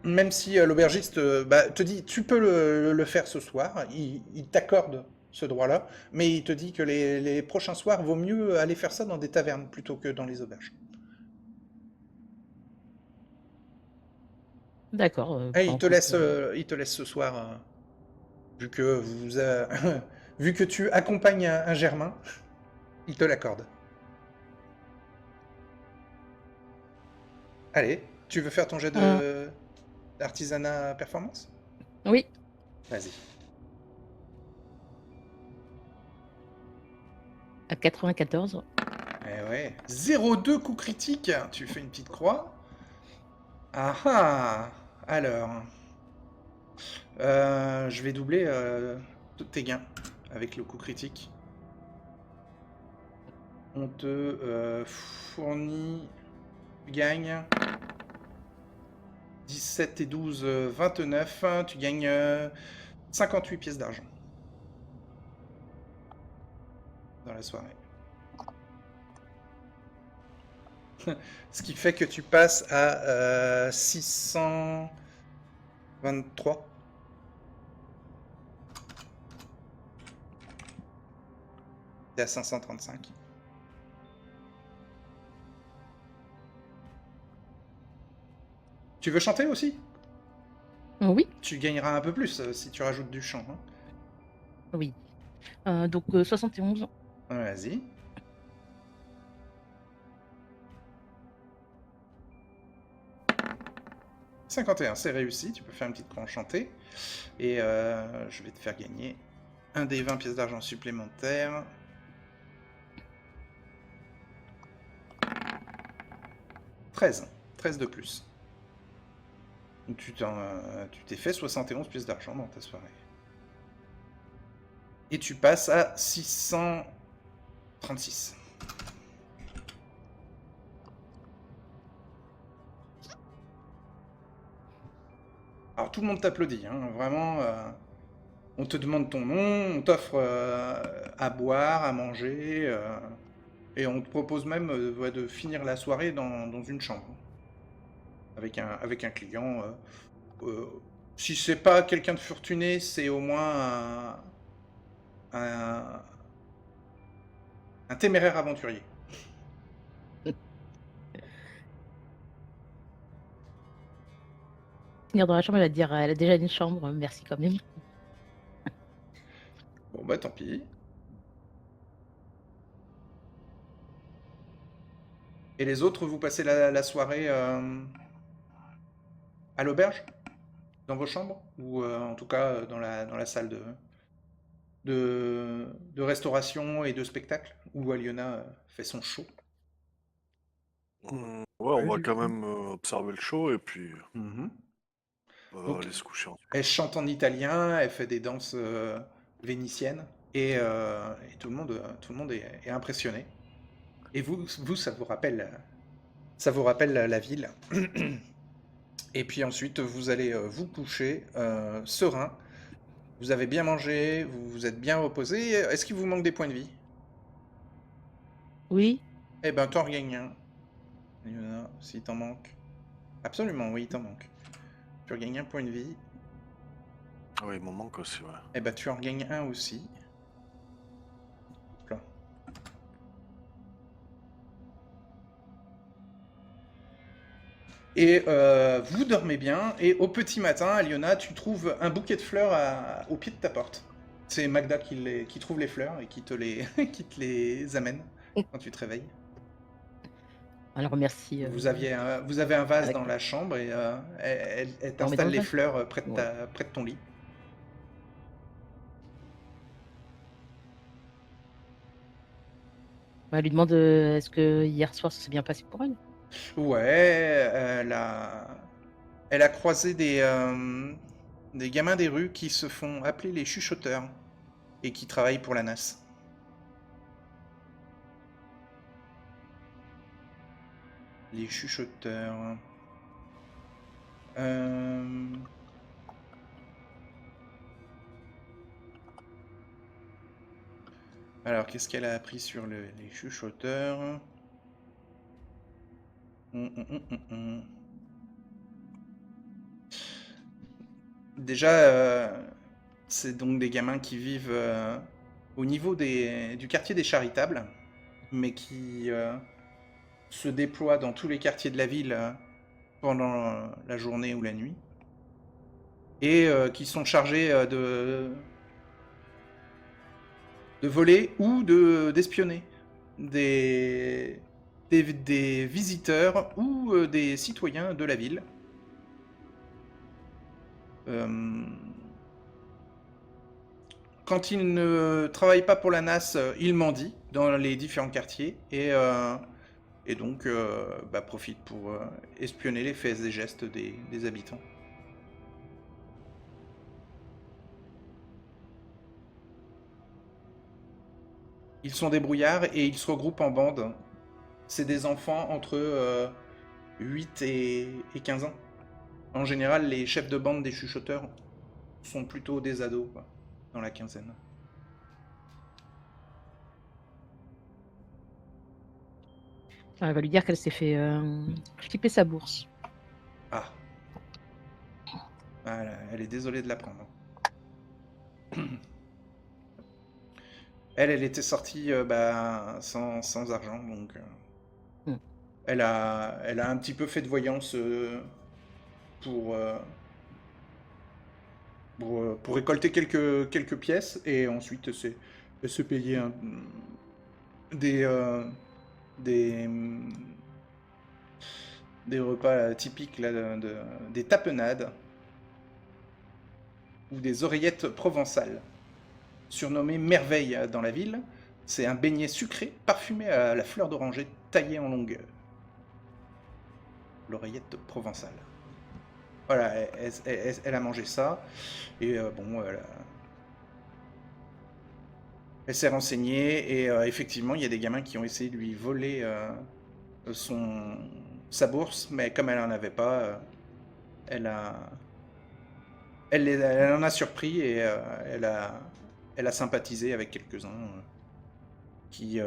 Même si l'aubergiste te dit tu peux le faire ce soir, il t'accorde ce droit-là, mais il te dit que les prochains soirs, vaut mieux aller faire ça dans des tavernes plutôt que dans les auberges. D'accord. Et Bah, écoute, il te laisse ce soir, vu que vu que tu accompagnes un Germain, il te l'accorde. Allez, tu veux faire ton jet d'artisanat performance? oui, Vas-y. à 94. Eh ouais. 0,2 coup critique. Tu fais une petite croix. Ah ah. Alors, je vais doubler tous tes gains avec le coup critique. On te fournit... Tu gagnes 17 et 12, 29. Tu gagnes 58 pièces d'argent dans la soirée. Ce qui fait que tu passes à 623. T'es à 535. Tu veux chanter aussi? Oui, Tu gagneras un peu plus si tu rajoutes du chant. Hein. oui. Donc 71. Ouais, vas-y. « 51, c'est réussi. Tu peux faire une petite croix enchantée. Et je vais te faire gagner un des 20 pièces d'argent supplémentaires. 13 de plus. Donc tu t'es fait 71 pièces d'argent dans ta soirée. Et tu passes à 636. Alors tout le monde t'applaudit, hein, vraiment. On te demande ton nom, on t'offre à boire, à manger, et on te propose même de finir la soirée dans une chambre avec un client. Si c'est pas quelqu'un de fortuné, c'est au moins un téméraire aventurier. Finir dans la chambre, elle va dire, elle a déjà une chambre, merci quand même. Bon bah tant pis. Et les autres, vous passez la soirée à l'auberge? Dans vos chambres? Ou en tout cas dans la salle de restauration et de spectacle? Où Aliona fait son show? Ouais, on Ouais, va du quand coup. même observer le show et puis Mhm. on va Donc, aller se coucher ensuite. elle chante en italien, elle fait des danses vénitiennes, et tout le monde est impressionné. Et vous, ça vous rappelle la ville. Et puis ensuite, vous allez vous coucher serein. Vous avez bien mangé, vous vous êtes bien reposé. Est-ce qu'il vous manque des points de vie? Oui, Eh ben, t'en regagnes un. Il y en a, s'il t'en manque. Absolument, oui, il t'en manque. Tu regagnes un point de vie. Ah oui, il m'en manque aussi, ouais. Eh ben, tu en regagnes un aussi. Hop là. Et vous dormez bien. Et au petit matin, Aliona, tu trouves un bouquet de fleurs au pied de ta porte. C'est Magda qui trouve les fleurs et qui te les, qui te les amène quand tu te réveilles. alors merci. Vous avez un vase avec dans la chambre et elle on met dans t'installe le les vase. fleurs Ouais. près de ton lit. Bah, elle lui demande est-ce que hier soir ça s'est bien passé pour elle? Ouais, elle a croisé des gamins des rues qui se font appeler les chuchoteurs. et qui travaillent pour la NAS. Les chuchoteurs. Alors, qu'est-ce qu'elle a appris sur les chuchoteurs? Déjà, c'est donc des gamins qui vivent au niveau du quartier des Charitables, mais qui se déploient dans tous les quartiers de la ville pendant la journée ou la nuit, et qui sont chargés de voler ou d'espionner des visiteurs ou des citoyens de la ville. Quand ils ne travaillent pas pour la NAS, ils mendient dans les différents quartiers et donc profitent pour espionner les faits et gestes des habitants. Ils sont débrouillards et ils se regroupent en bandes. C'est des enfants entre 8 et 15 ans. En général, les chefs de bande des chuchoteurs sont plutôt des ados, quoi, dans la quinzaine. Elle va lui dire qu'elle s'est fait flipper sa bourse. Ah. Voilà, elle est désolée de l'apprendre. Elle était sortie sans argent, donc elle a un petit peu fait de voyance pour récolter quelques pièces, et ensuite elle se payait des repas typiques là, des tapenades ou des oreillettes provençales, surnommées merveille dans la ville. C'est un beignet sucré parfumé à la fleur d'oranger taillée en longueur. L'oreillette provençale. Voilà, elle a mangé ça, et elle s'est renseignée, et effectivement, il y a des gamins qui ont essayé de lui voler sa bourse, mais comme elle en avait pas, elle en a surpris, et elle a sympathisé avec quelques-uns qui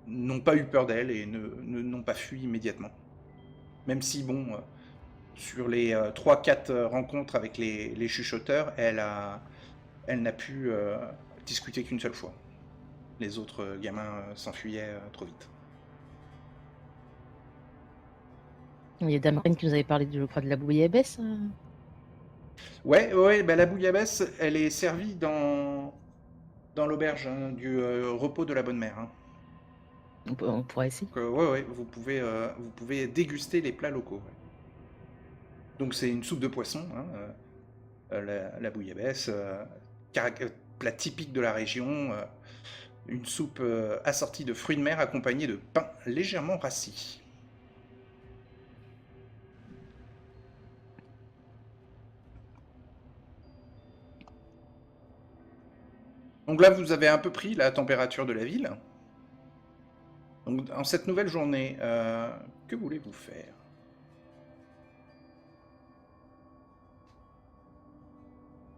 n'ont pas eu peur d'elle et n'ont pas fui immédiatement. Même si, sur les 3-4 rencontres avec les chuchoteurs, elle n'a pu discuter qu'une seule fois. Les autres gamins s'enfuyaient trop vite. Il y a Damarine qui nous avait parlé, je crois, de la bouillabaisse. Ouais, la bouillabaisse, elle est servie dans l'auberge du repos de la Bonne Mère. Hein. On pourrait essayer. Donc, vous pouvez déguster les plats locaux. Ouais. Donc c'est une soupe de poisson, hein, la bouillabaisse, plat typique de la région, une soupe assortie de fruits de mer accompagnée de pain légèrement rassis. Donc là, vous avez un peu pris la température de la ville. Donc, en cette nouvelle journée, que voulez-vous faire?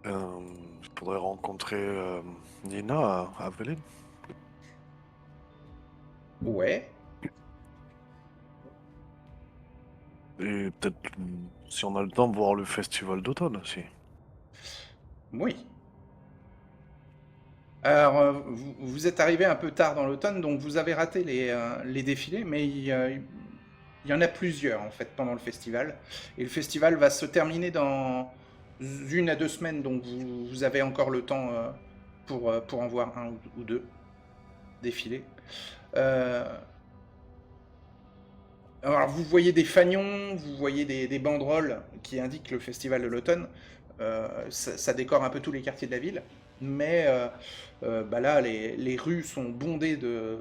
Je pourrais rencontrer Nina à Velin. Ouais. Et peut-être, si on a le temps, voir le festival d'automne aussi. Oui. Alors, vous êtes arrivé un peu tard dans l'automne, donc vous avez raté les défilés, mais il y en a plusieurs en fait pendant le festival. Et le festival va se terminer dans 1 à 2 semaines, donc vous avez encore le temps pour en voir 1 ou 2 défilés. Alors, vous voyez des fanions, vous voyez des banderoles qui indiquent le festival de l'automne. Ça décore un peu tous les quartiers de la ville. Mais là, les rues sont bondées de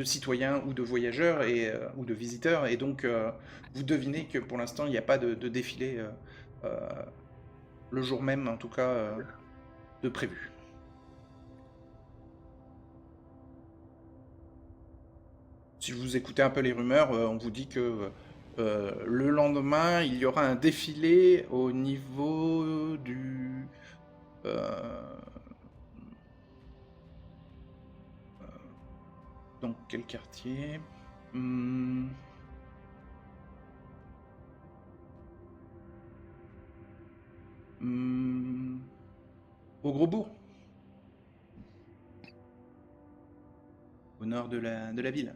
citoyens ou de voyageurs ou de visiteurs. Et donc, vous devinez que pour l'instant, il n'y a pas de défilé le jour même, en tout cas, de prévu. Si vous écoutez un peu les rumeurs, on vous dit que le lendemain, il y aura un défilé au niveau du... donc, quel quartier? Hmm. Au Gros-Bourg, au nord de la ville.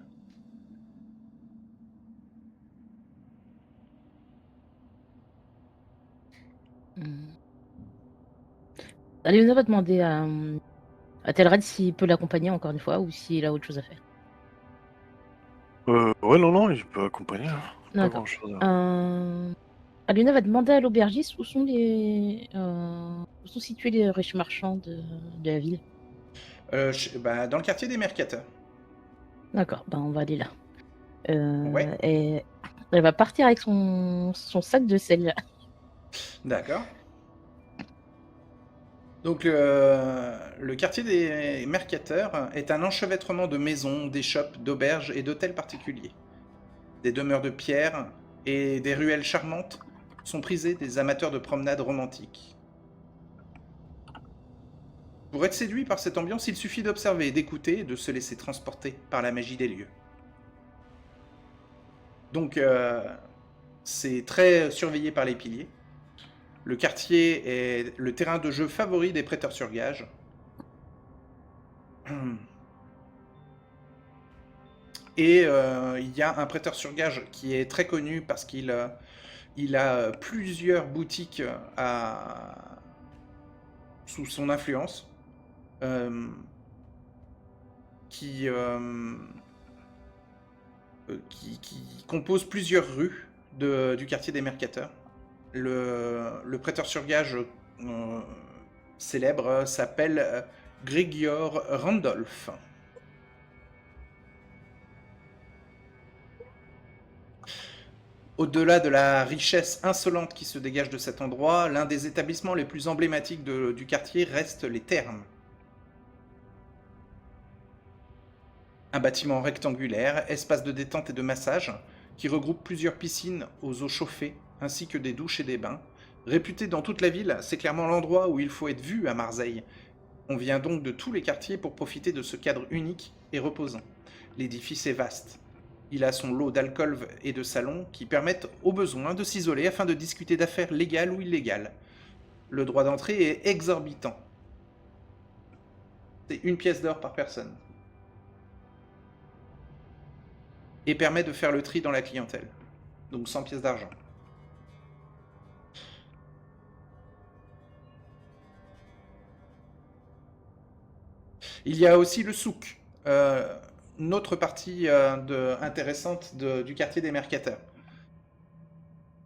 Aliona va demander à Telred s'il peut l'accompagner encore une fois ou s'il a autre chose à faire. Ouais, non, il peut accompagner. Hein. Pas D'accord. grand-chose. Aliona va demander à l'aubergiste où sont situés les riches marchands de la ville. Dans le quartier des Mercateurs. D'accord, on va aller là. Ouais. Et elle va partir avec son sac de sel. D'accord. Donc le quartier des Mercateurs est un enchevêtrement de maisons, d'échoppes, d'auberges et d'hôtels particuliers. Des demeures de pierre et des ruelles charmantes sont prisées des amateurs de promenades romantiques. Pour être séduit par cette ambiance, il suffit d'observer, d'écouter et de se laisser transporter par la magie des lieux. Donc c'est très surveillé par les piliers. Le quartier est le terrain de jeu favori des prêteurs sur gage. Et il y a un prêteur sur gage qui est très connu parce qu'il a plusieurs boutiques sous son influence qui composent plusieurs rues du quartier des Mercateurs. Le prêteur sur gage célèbre s'appelle Gregor Randolph. Au-delà de la richesse insolente qui se dégage de cet endroit, l'un des établissements les plus emblématiques du quartier reste les thermes. Un bâtiment rectangulaire, espace de détente et de massage, qui regroupe plusieurs piscines aux eaux chauffées, ainsi que des douches et des bains. Réputé dans toute la ville, c'est clairement l'endroit où il faut être vu à Marseille. On vient donc de tous les quartiers pour profiter de ce cadre unique et reposant. L'édifice est vaste. Il a son lot d'alcôves et de salons qui permettent au besoin de s'isoler afin de discuter d'affaires légales ou illégales. Le droit d'entrée est exorbitant. C'est 1 pièce d'or par personne. Et permet de faire le tri dans la clientèle. Donc 100 pièces d'argent. Il y a aussi le souk, une autre partie intéressante du quartier des Mercateurs.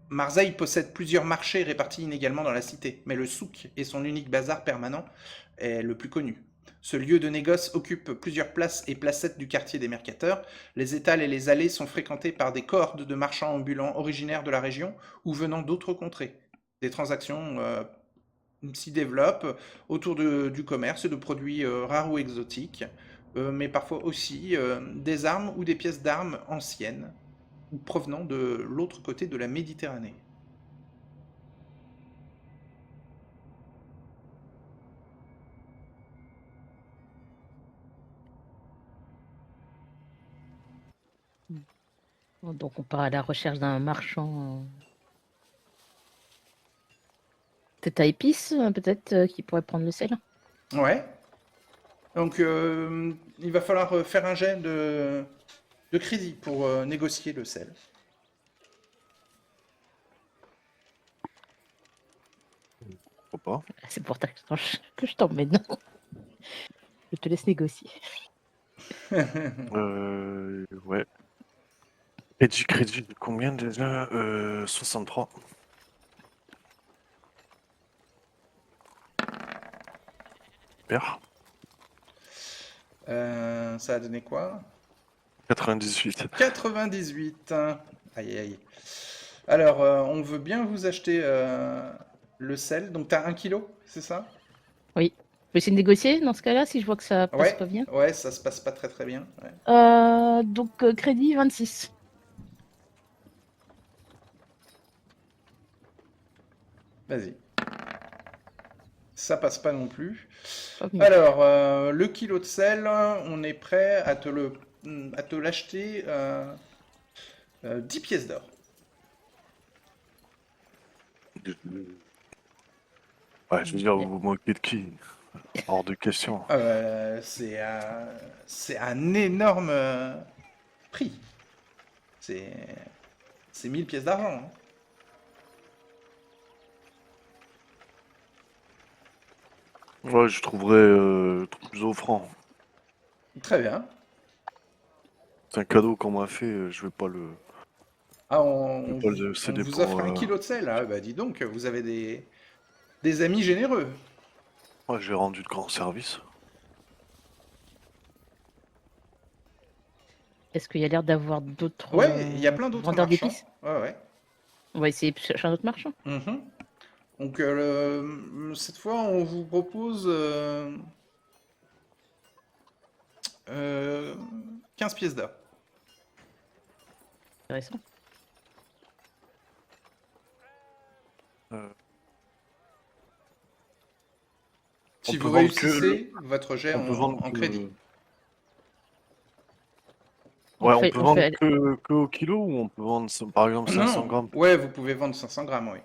Marseille possède plusieurs marchés répartis inégalement dans la cité, mais le souk est son unique bazar permanent est le plus connu. Ce lieu de négoce occupe plusieurs places et placettes du quartier des Mercateurs. Les étals et les allées sont fréquentés par des cohortes de marchands ambulants originaires de la région ou venant d'autres contrées. Des transactions s'y développent autour du commerce et de produits rares ou exotiques, mais parfois aussi des armes ou des pièces d'armes anciennes ou provenant de l'autre côté de la Méditerranée. Donc on part à la recherche d'un marchand. Peut-être à épices, peut-être qui pourrait prendre le sel. Ouais. Donc il va falloir faire un jet de crédit pour négocier le sel. Pourquoi pas. C'est pour ça que je t'emmène. Je te laisse négocier. Ouais. Crédit, combien déjà 63. Super. Ça a donné quoi? 98. 98. Aïe aïe. Alors, on veut bien vous acheter le sel. Donc, tu as 1 kilo, c'est ça? Oui. peux essayer de négocier dans ce cas-là si je vois que ça passe Ouais, pas bien. ouais, ça se passe pas très très bien. Ouais. Donc crédit 26. Vas-y. Ça passe pas non plus. Pas mieux. Alors, le kilo de sel, on est prêt à te l'acheter 10 pièces d'or. Ouais, je veux dire, vous vous moquez de qui? Hors de question. C'est un énorme prix. C'est c'est 1000 pièces d'argent, hein. Ouais, je trouverais plus offrant. Très bien. C'est un cadeau qu'on m'a fait, Ah, je vais on pas le on céder vous pour. offre un kilo de sel. Ah, bah dis donc, vous avez des amis généreux. Ouais, j'ai rendu de grands services. Est-ce qu'il y a l'air d'avoir d'autres Ouais, il y a plein d'autres vendeurs marchands. d'épices? Ouais, ouais. On va essayer de chercher un autre marchand. Mhm. Donc, cette fois, on vous propose euh, 15 pièces d'or. Intéressant. Euh, Si on peut vous vendre que le- réussissez votre jet on peut vendre en crédit. que. Ouais, on peut On vendre fait que au kilo ou on peut vendre par exemple 500 Non, grammes. ouais, vous pouvez vendre 500 grammes, oui.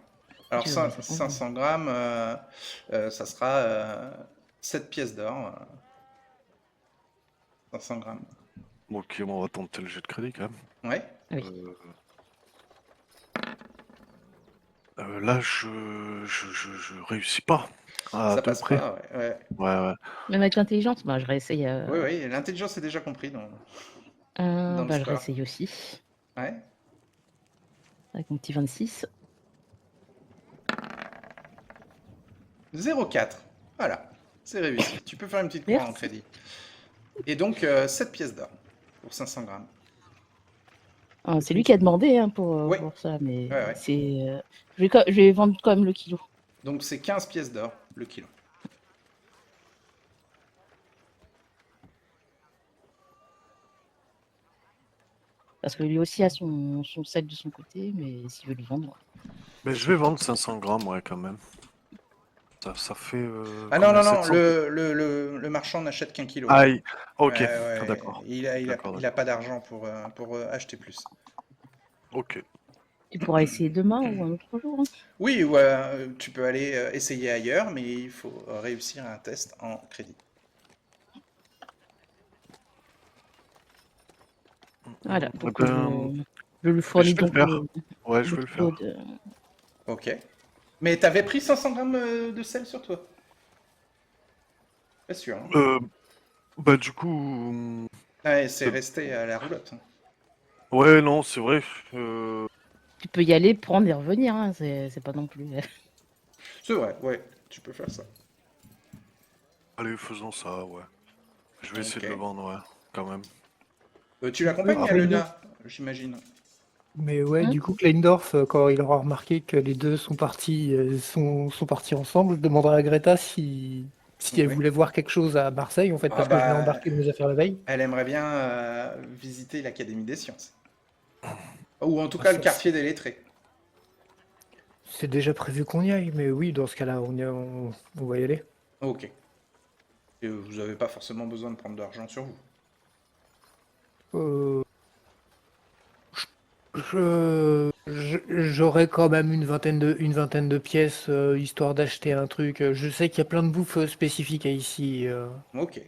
Alors, tu veux vendre 500 grammes. 500 grammes, ça sera 7 pièces d'or. 500 grammes. Ok, bon, on va tenter le jet de crédit quand même. Ouais. Oui. Euh, là, je réussis pas. À Ça deux passe près. pas, ouais. Ouais, Ouais, ouais. Même avec l'intelligence, bah, je réessaye. ouais, ouais, l'intelligence est déjà compris dans le Bah, je score. réessaye aussi. Ouais. Avec mon petit 26. 0,4. Voilà, c'est réussi. Tu peux faire une petite croix en Merci. crédit. Et donc, 7 pièces d'or pour 500 grammes. C'est lui qui a demandé hein, Ouais, pour ça, mais ouais, ouais. je vais vendre quand même le kilo. Donc, c'est 15 pièces d'or le kilo. Parce que lui aussi a son sel de son côté, mais s'il veut le vendre. Mais je vais vendre 500 grammes, ouais, quand même. Ça fait Ah non, combien? non, non, 700? le marchand n'achète qu'un kilo. Aïe, Ouais, ok, ouais, d'accord. il a pas d'argent pour acheter plus. Ok. Tu pourras essayer demain ou un autre jour. Hein. Oui, ouais, tu peux aller essayer ailleurs, mais il faut réussir un test en crédit. Voilà, Eh donc ben, je lui mais je fournis vais le donc faire. Ouais, je le vais le kilo faire. de. Ok. Mais t'avais pris 500 grammes de sel sur toi? Pas sûr, hein. Bah du coup, Ouais, c'est c'est- resté à la roulotte, hein. ouais, non, c'est vrai. Euh, Tu peux y aller, prendre et revenir. Hein, c'est pas non plus. C'est vrai, ouais, tu peux faire ça. Allez, faisons ça, ouais. Je vais essayer Ok. de le vendre, ouais, quand même. Tu Ouais, l'accompagnes à Kleindorf. Lena, j'imagine. Mais ouais, Hein du coup, Kleindorf, quand il aura remarqué que les deux sont partis ensemble, je demanderai à Greta si elle Oui. voulait voir quelque chose à Marseille, en fait, Ah parce que je l'ai bah, embarqué de mes affaires la veille. elle aimerait bien visiter l'Académie des sciences. Ou en tout Ah, cas le ça, quartier des lettrés. c'est déjà prévu qu'on y aille, mais oui, dans ce cas-là, on va y aller. Ok. Et vous n'avez pas forcément besoin de prendre de l'argent sur vous. Euh, J'aurai quand même une vingtaine de pièces, histoire d'acheter un truc. Je sais qu'il y a plein de bouffe spécifique à ici, Ok.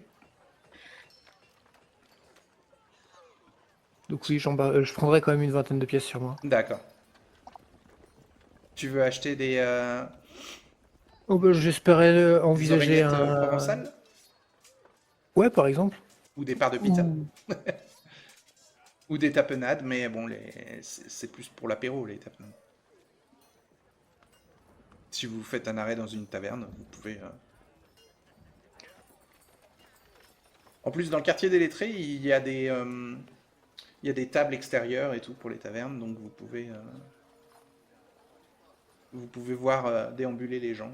donc oui, je prendrai quand même une vingtaine de pièces sur moi. D'accord. Tu veux acheter Oh, bah, j'espérais des envisager oreillettes un... provençales? Ouais, par exemple. Ou des parts de pizza? Ou... Ou des tapenades, mais bon, c'est plus pour l'apéro, les tapenades. Si vous faites un arrêt dans une taverne, vous pouvez... En plus, dans le quartier des lettrés, il y a des tables extérieures et tout pour les tavernes, donc vous pouvez voir déambuler les gens.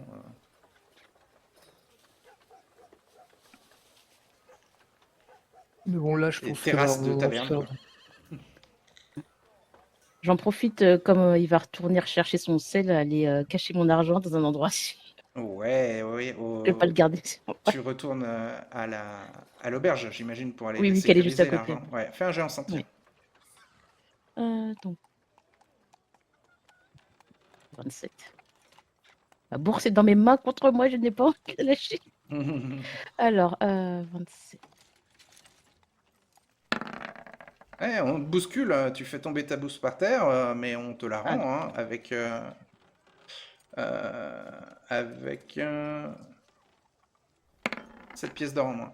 Mais bon, là, je Et pense que terrasse là, de on taverne, sort. quoi. J'en profite, comme il va retourner rechercher son sel, aller cacher mon argent dans un endroit sûr. Ouais, ouais, Je vais pas le garder. tu retournes à l'auberge, j'imagine, pour aller Oui, vu qu'elle est juste à sécuriser côté. l'argent. Ouais, fais un jet en sentir. Oui. Donc, 27. La bourse est dans mes mains contre moi, je n'ai pas envie de lâcher. Alors, 27. Ouais, on te bouscule, tu fais tomber ta bourse par terre, mais on te la Ah, rend hein, avec 7 pièces d'or en moins.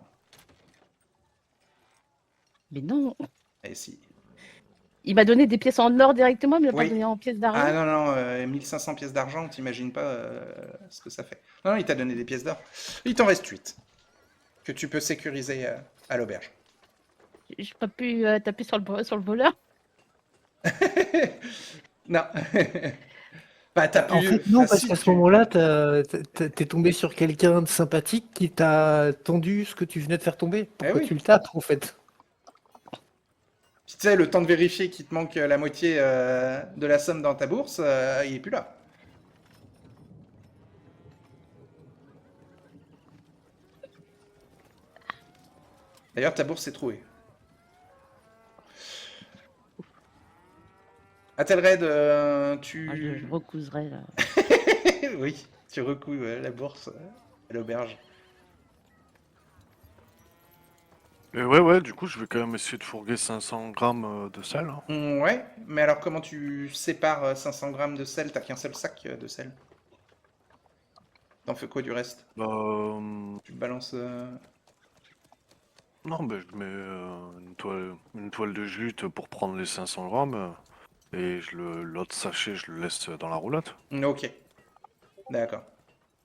mais non. Et si. Il m'a donné des pièces en or directement, mais il m'a pas Oui. donné en pièces Ah d'argent. non, non, 1500 pièces d'argent, t'imagines pas ce que ça fait. Non, non, il t'a donné des pièces d'or. Il t'en reste 8 que tu peux sécuriser à l'auberge. J'ai pas pu taper sur le voleur. Non. Bah, t'as En pu. fait, non, Enfin, parce si, qu'à ce moment-là, t'es tombé sur quelqu'un de sympathique qui t'a tendu ce que tu venais de faire tomber pour Eh que oui. tu le tapes, en fait. Puis, tu sais, le temps de vérifier qu'il te manque la moitié de la somme dans ta bourse, il est plus là. D'ailleurs, ta bourse est trouée. Athelred, Ah, je tu. recouserai là. Oui, tu recoues la bourse à l'auberge. Et ouais, du coup, je vais quand même essayer de fourguer 500 grammes de sel, hein. Ouais, mais alors comment tu sépares 500 grammes de sel? T'as qu'un seul sac de sel. T'en fais quoi du reste? Bah, Tu balances. non, mais je mets une toile de jute pour prendre les 500 grammes et l'autre sachet, je le laisse dans la roulotte. Ok, d'accord.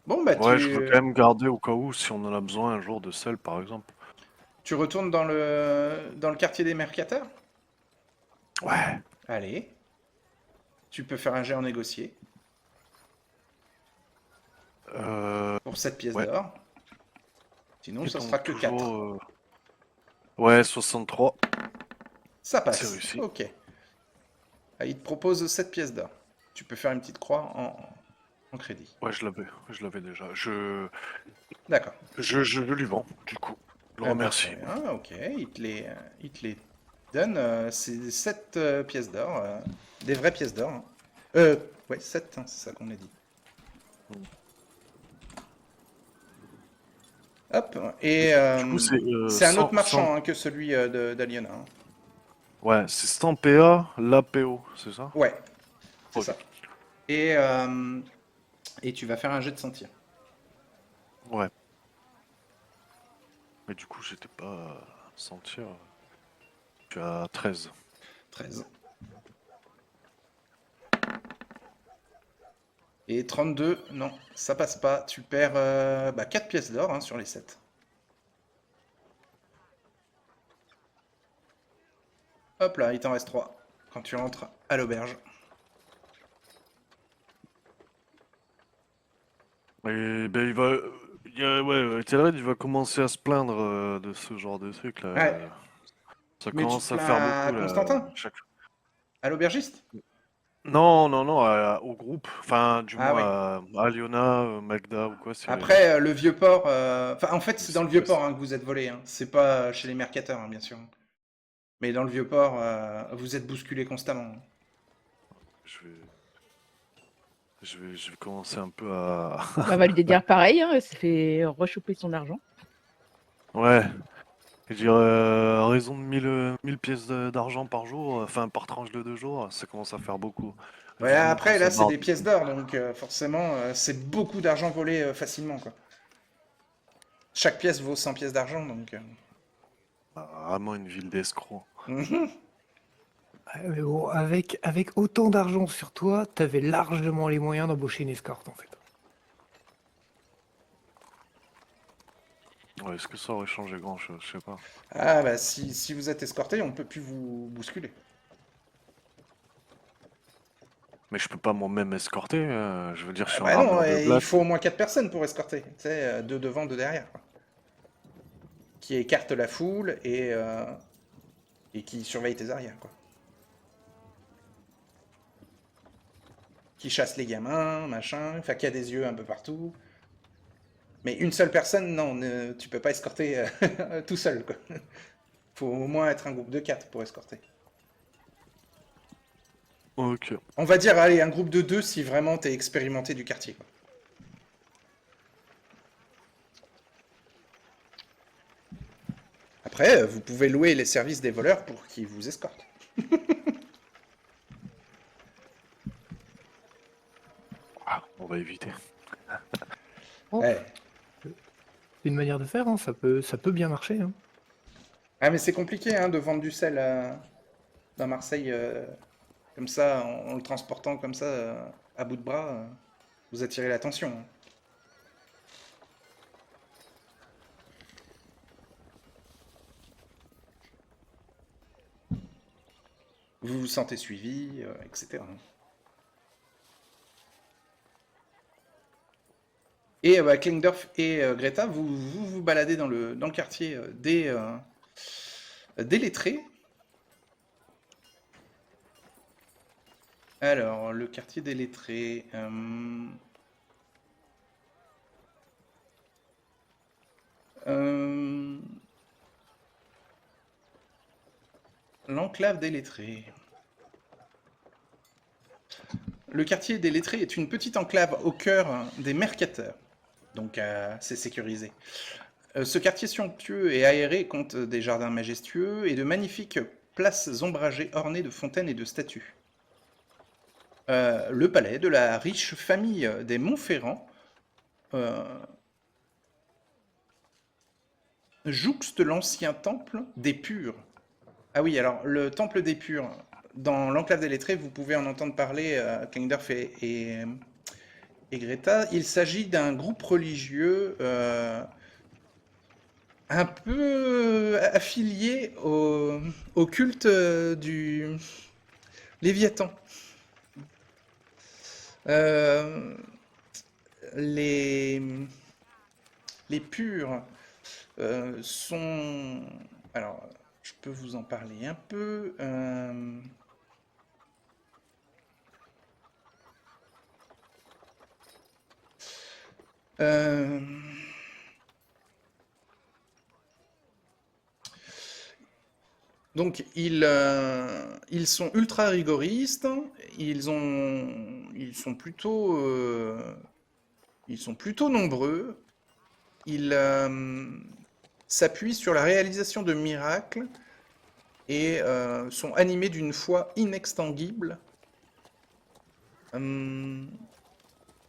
Bon, bah Ouais, je veux quand même garder au cas où si on en a besoin un jour de sel, par exemple. tu retournes dans le quartier des mercateurs? Ouais. Allez, tu peux faire un jet en négocier pour 7 pièces Ouais. d'or. Sinon, Et ça donc sera que 4. toujours, ouais, 63. Ça C'est passe. réussi. Ok. Ah, il te propose 7 pièces d'or. Tu peux faire une petite croix en crédit. Ouais, je l'avais déjà. D'accord. Je lui vends, du coup. Je le Eh ben, remercie. très bien, ok. Il te les donne. C'est 7 pièces d'or. Des vraies pièces d'or. Hein. Ouais, 7, hein, c'est ça qu'on a dit. Hop. Et Du coup, c'est c'est un autre marchand hein, que celui d'Aliona. Hein. Ouais, c'est 100 PA, l'APO, c'est ça? Ouais, c'est Ok. ça. Et tu vas faire un jet de sentir. Ouais. Mais du coup, j'étais pas sentir. Tu as 13. 13. Et 32, non, ça passe pas. Tu perds 4 pièces d'or hein, sur les 7. Hop là, il t'en reste 3 quand tu rentres à l'auberge. Et ben ouais, Ethelred, il va commencer à se plaindre de ce genre de truc là. Ouais, Ça mais tu te commence à faire plains à beaucoup là. Constantin? Chaque... À l'aubergiste? Non, au groupe. Enfin, du Ah moins oui. à Aliona, Magda ou quoi. Après, le vieux port. Enfin, en fait, c'est dans le vieux Ouais, port hein, que vous êtes volé. Hein. C'est pas chez les mercateurs, hein, bien sûr. Mais dans le vieux port, vous êtes bousculé constamment. je vais... je vais commencer un peu à. On va lui dire pareil, hein, elle s'est fait rechoper son argent. Ouais. Je dirais, à raison de 1000 pièces d'argent par jour, enfin par tranche de 2 jours, ça commence à faire beaucoup. Ouais, Vivement qu'on après, se là, c'est barre des pièces d'ici. d'or, donc forcément, c'est beaucoup d'argent volé facilement, quoi. Chaque pièce vaut 100 pièces d'argent, donc... Ah, vraiment une ville d'escrocs. Mhm. Ouais, mais bon, avec autant d'argent sur toi, t'avais largement les moyens d'embaucher une escorte, en fait. Ouais, est-ce que ça aurait changé grand-chose? Je sais pas. Ah, bah, si vous êtes escorté, on peut plus vous bousculer. Mais je peux pas moi-même escorter, je veux dire, je Ah suis un bah non, rameur de il blattes. faut au moins 4 personnes pour escorter. Tu sais, 2 devant, 2 derrière, quoi. qui écarte la foule et qui surveille tes arrières, quoi. Qui chasse les gamins, machin, enfin qui a des yeux un peu partout. Mais une seule personne, non, tu peux pas escorter tout seul, quoi. Faut au moins être un groupe de 4 pour escorter. Ok. On va dire, allez, un groupe de 2 si vraiment t'es expérimenté du quartier, quoi. Après, vous pouvez louer les services des voleurs pour qu'ils vous escortent. Ah, on va éviter. Oh, Ouais. c'est une manière de faire, hein, ça peut bien marcher. Hein. Ah, mais c'est compliqué hein, de vendre du sel dans Marseille comme ça, en le transportant comme ça à bout de bras. Vous attirez l'attention. Hein. Vous vous sentez suivi, etc. Et Klingdorf et Greta, vous baladez dans le quartier des lettrés. Alors, le quartier des lettrés. L'enclave des lettrés. Le quartier des lettrés est une petite enclave au cœur des mercateurs. Donc, c'est sécurisé. Ce quartier somptueux et aéré compte des jardins majestueux et de magnifiques places ombragées ornées de fontaines et de statues. Le palais de la riche famille des Montferrand jouxte l'ancien temple des Purs. Ah oui, alors le temple des Purs, dans l'enclave des lettrés, vous pouvez en entendre parler, Klingdorf et Greta. Il s'agit d'un groupe religieux un peu affilié au culte du Léviathan. Les Purs sont... Alors, je peux vous en parler un peu. Donc, ils sont ultra rigoristes, ils sont plutôt nombreux, ils s'appuient sur la réalisation de miracles et sont animés d'une foi inextinguible.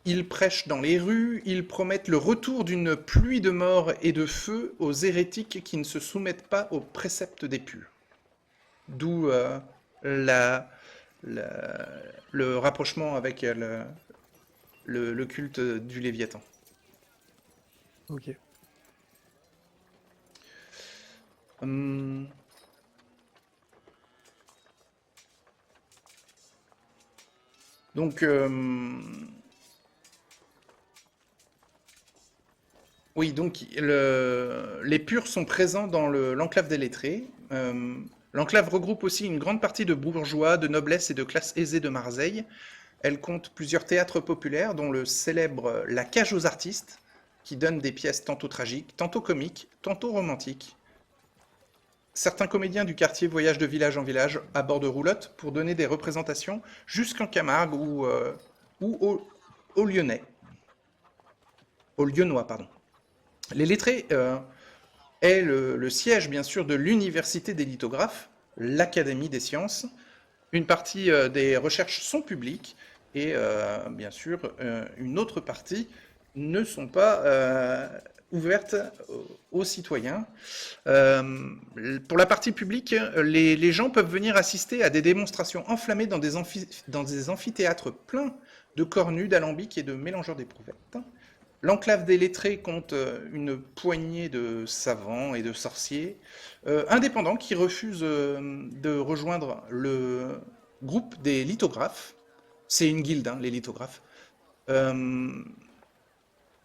Ils prêchent dans les rues, ils promettent le retour d'une pluie de mort et de feu aux hérétiques qui ne se soumettent pas aux préceptes des purs. D'où le rapprochement avec le culte du Léviathan. Ok. Donc, oui, donc les purs sont présents dans l'enclave des lettrés. L'enclave regroupe aussi une grande partie de bourgeois, de noblesse et de classe aisée de Marseille. Elle compte plusieurs théâtres populaires, dont le célèbre La Cage aux artistes, qui donne des pièces tantôt tragiques, tantôt comiques, tantôt romantiques. Certains comédiens du quartier voyagent de village en village à bord de roulottes pour donner des représentations jusqu'en Camargue ou au Lyonnais. Au Lyonnois, pardon. Les lettrés est le siège, bien sûr, de l'Université des lithographes, l'Académie des sciences. Une partie des recherches sont publiques et, bien sûr, une autre partie ne sont pas ouvertes aux citoyens. Pour la partie publique, les gens peuvent venir assister à des démonstrations enflammées dans des amphithéâtres pleins de cornues, d'alambics et de mélangeurs d'éprouvettes. L'enclave des lettrés compte une poignée de savants et de sorciers indépendants qui refusent de rejoindre le groupe des lithographes. C'est une guilde, hein, les lithographes.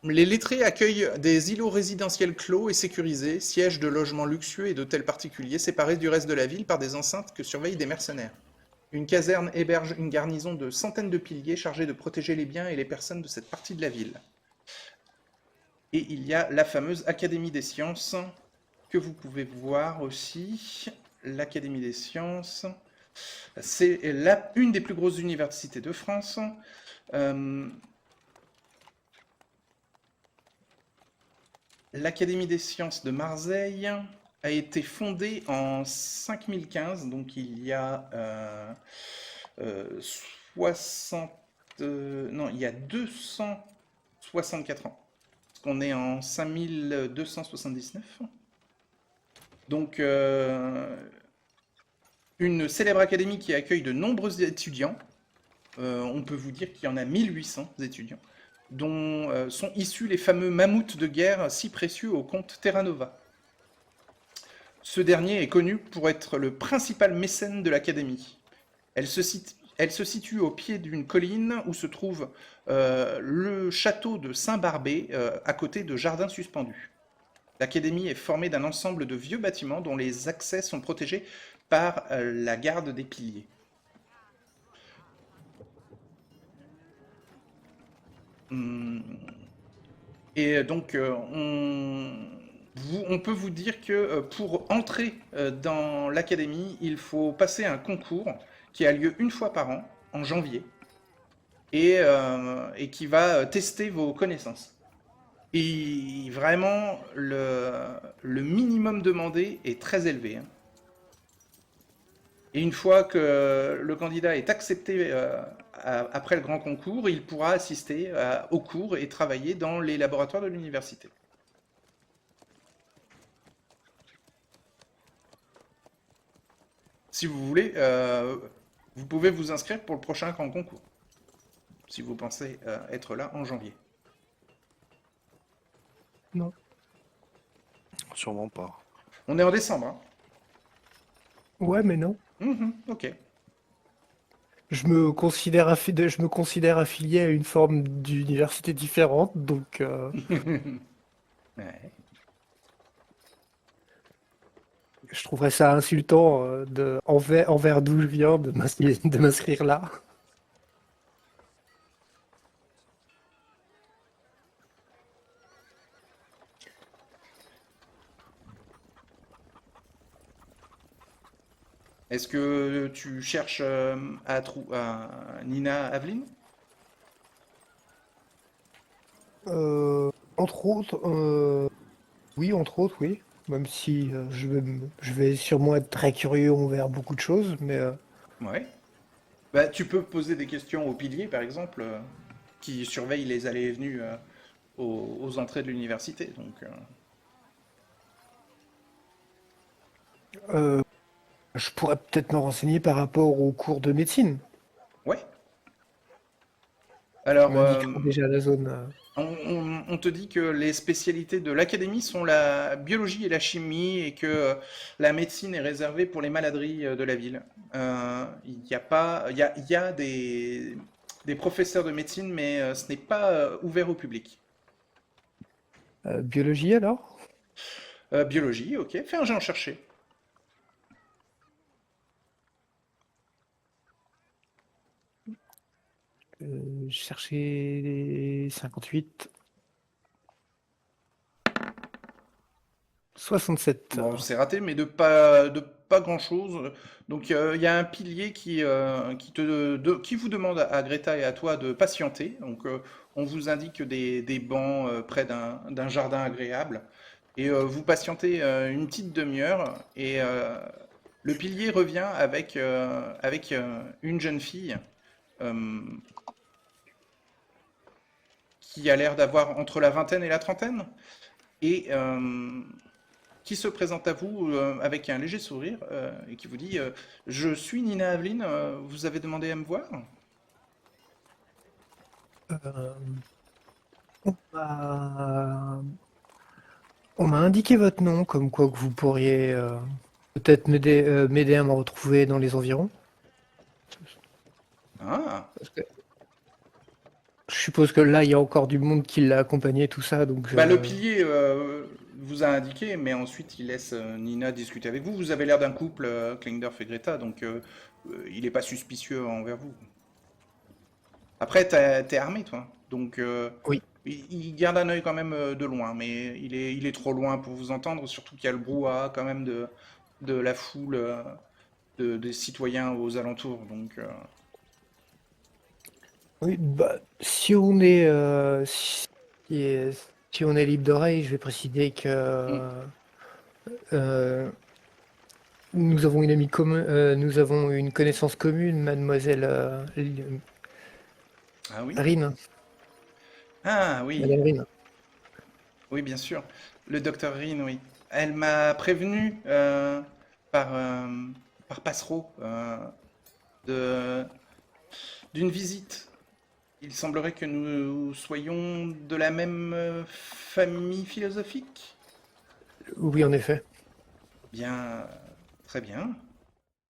Les lettrés accueillent des îlots résidentiels clos et sécurisés, sièges de logements luxueux et d'hôtels particuliers séparés du reste de la ville par des enceintes que surveillent des mercenaires. Une caserne héberge une garnison de centaines de piliers chargés de protéger les biens et les personnes de cette partie de la ville. Et il y a la fameuse Académie des sciences que vous pouvez voir aussi. L'Académie des sciences, c'est une des plus grosses universités de France. L'Académie des sciences de Marseille a été fondée en 5015, donc il y a 264 ans. Parce qu'on est en 5279. Donc, une célèbre académie qui accueille de nombreux étudiants. On peut vous dire qu'il y en a 1800 étudiants, dont sont issus les fameux mammouths de guerre si précieux au comte Terranova. Ce dernier est connu pour être le principal mécène de l'académie. Elle se situe au pied d'une colline où se trouve le château de Saint-Barbé, à côté de jardins suspendus. L'académie est formée d'un ensemble de vieux bâtiments dont les accès sont protégés par la garde des piliers. Et donc, on peut vous dire que pour entrer dans l'académie, il faut passer un concours qui a lieu une fois par an, en janvier, et qui va tester vos connaissances. Et vraiment, le minimum demandé est très élevé. Hein. Et une fois que le candidat est accepté après le grand concours, il pourra assister aux cours et travailler dans les laboratoires de l'université. Si vous voulez, vous pouvez vous inscrire pour le prochain grand concours, si vous pensez être là en janvier. Non. Sûrement pas. On est en décembre. Hein. Ouais, mais non. Ok. Je me considère affilié à une forme d'université différente, donc Ouais. je trouverais ça insultant envers d'où je viens de m'inscrire là. Est-ce que tu cherches à Nina Aveline? Entre autres, oui, entre autres, oui. Même si je vais sûrement être très curieux envers beaucoup de choses, mais Ouais. Bah, tu peux poser des questions aux piliers, par exemple, qui surveillent les allées et venues aux entrées de l'université. Donc, je pourrais peut-être me renseigner par rapport aux cours de médecine. ouais. On Alors, m'indiquera déjà la zone. on te dit que les spécialités de l'académie sont la biologie et la chimie et que la médecine est réservée pour les maladeries de la ville. Il y a pas, il y a des professeurs de médecine, mais ce n'est pas ouvert au public. Biologie alors? Biologie, ok. Fais un jet en chercher. Je cherchais 58. 67. Bon, c'est raté, mais de pas grand-chose. Donc, il y a un pilier qui vous demande à Greta et à toi de patienter. Donc, on vous indique des bancs près d'un jardin agréable. Et vous patientez une petite demi-heure. Et le pilier revient avec une jeune fille euh, qui a l'air d'avoir entre la vingtaine et la trentaine. Et qui se présente à vous avec un léger sourire et qui vous dit je suis Nina Aveline, vous avez demandé à me voir? Euh, on m'a on m'a indiqué votre nom, comme quoi que vous pourriez peut-être m'aider à me retrouver dans les environs. Ah, Parce que je suppose que là, il y a encore du monde qui l'a accompagné, tout ça, donc... Bah, le pilier vous a indiqué, mais ensuite il laisse Nina discuter avec vous. Vous avez l'air d'un couple, Klingdorf et Greta, donc il est pas suspicieux envers vous. Après, t'es armé, toi, donc Oui. il garde un œil quand même de loin, mais il est trop loin pour vous entendre, surtout qu'il y a le brouhaha quand même de la foule des citoyens aux alentours, donc... Oui, bah, si on est, si on est libre d'oreille, je vais préciser que euh, nous avons une amie commune, nous avons une connaissance commune, mademoiselle Ah oui? Rin, Ah oui, Madame Rin. oui, bien sûr. Le docteur Rin, oui. Elle m'a prévenu par, par Passereau de, d'une visite. Il semblerait que nous soyons de la même famille philosophique. Oui, en effet. Bien, très bien.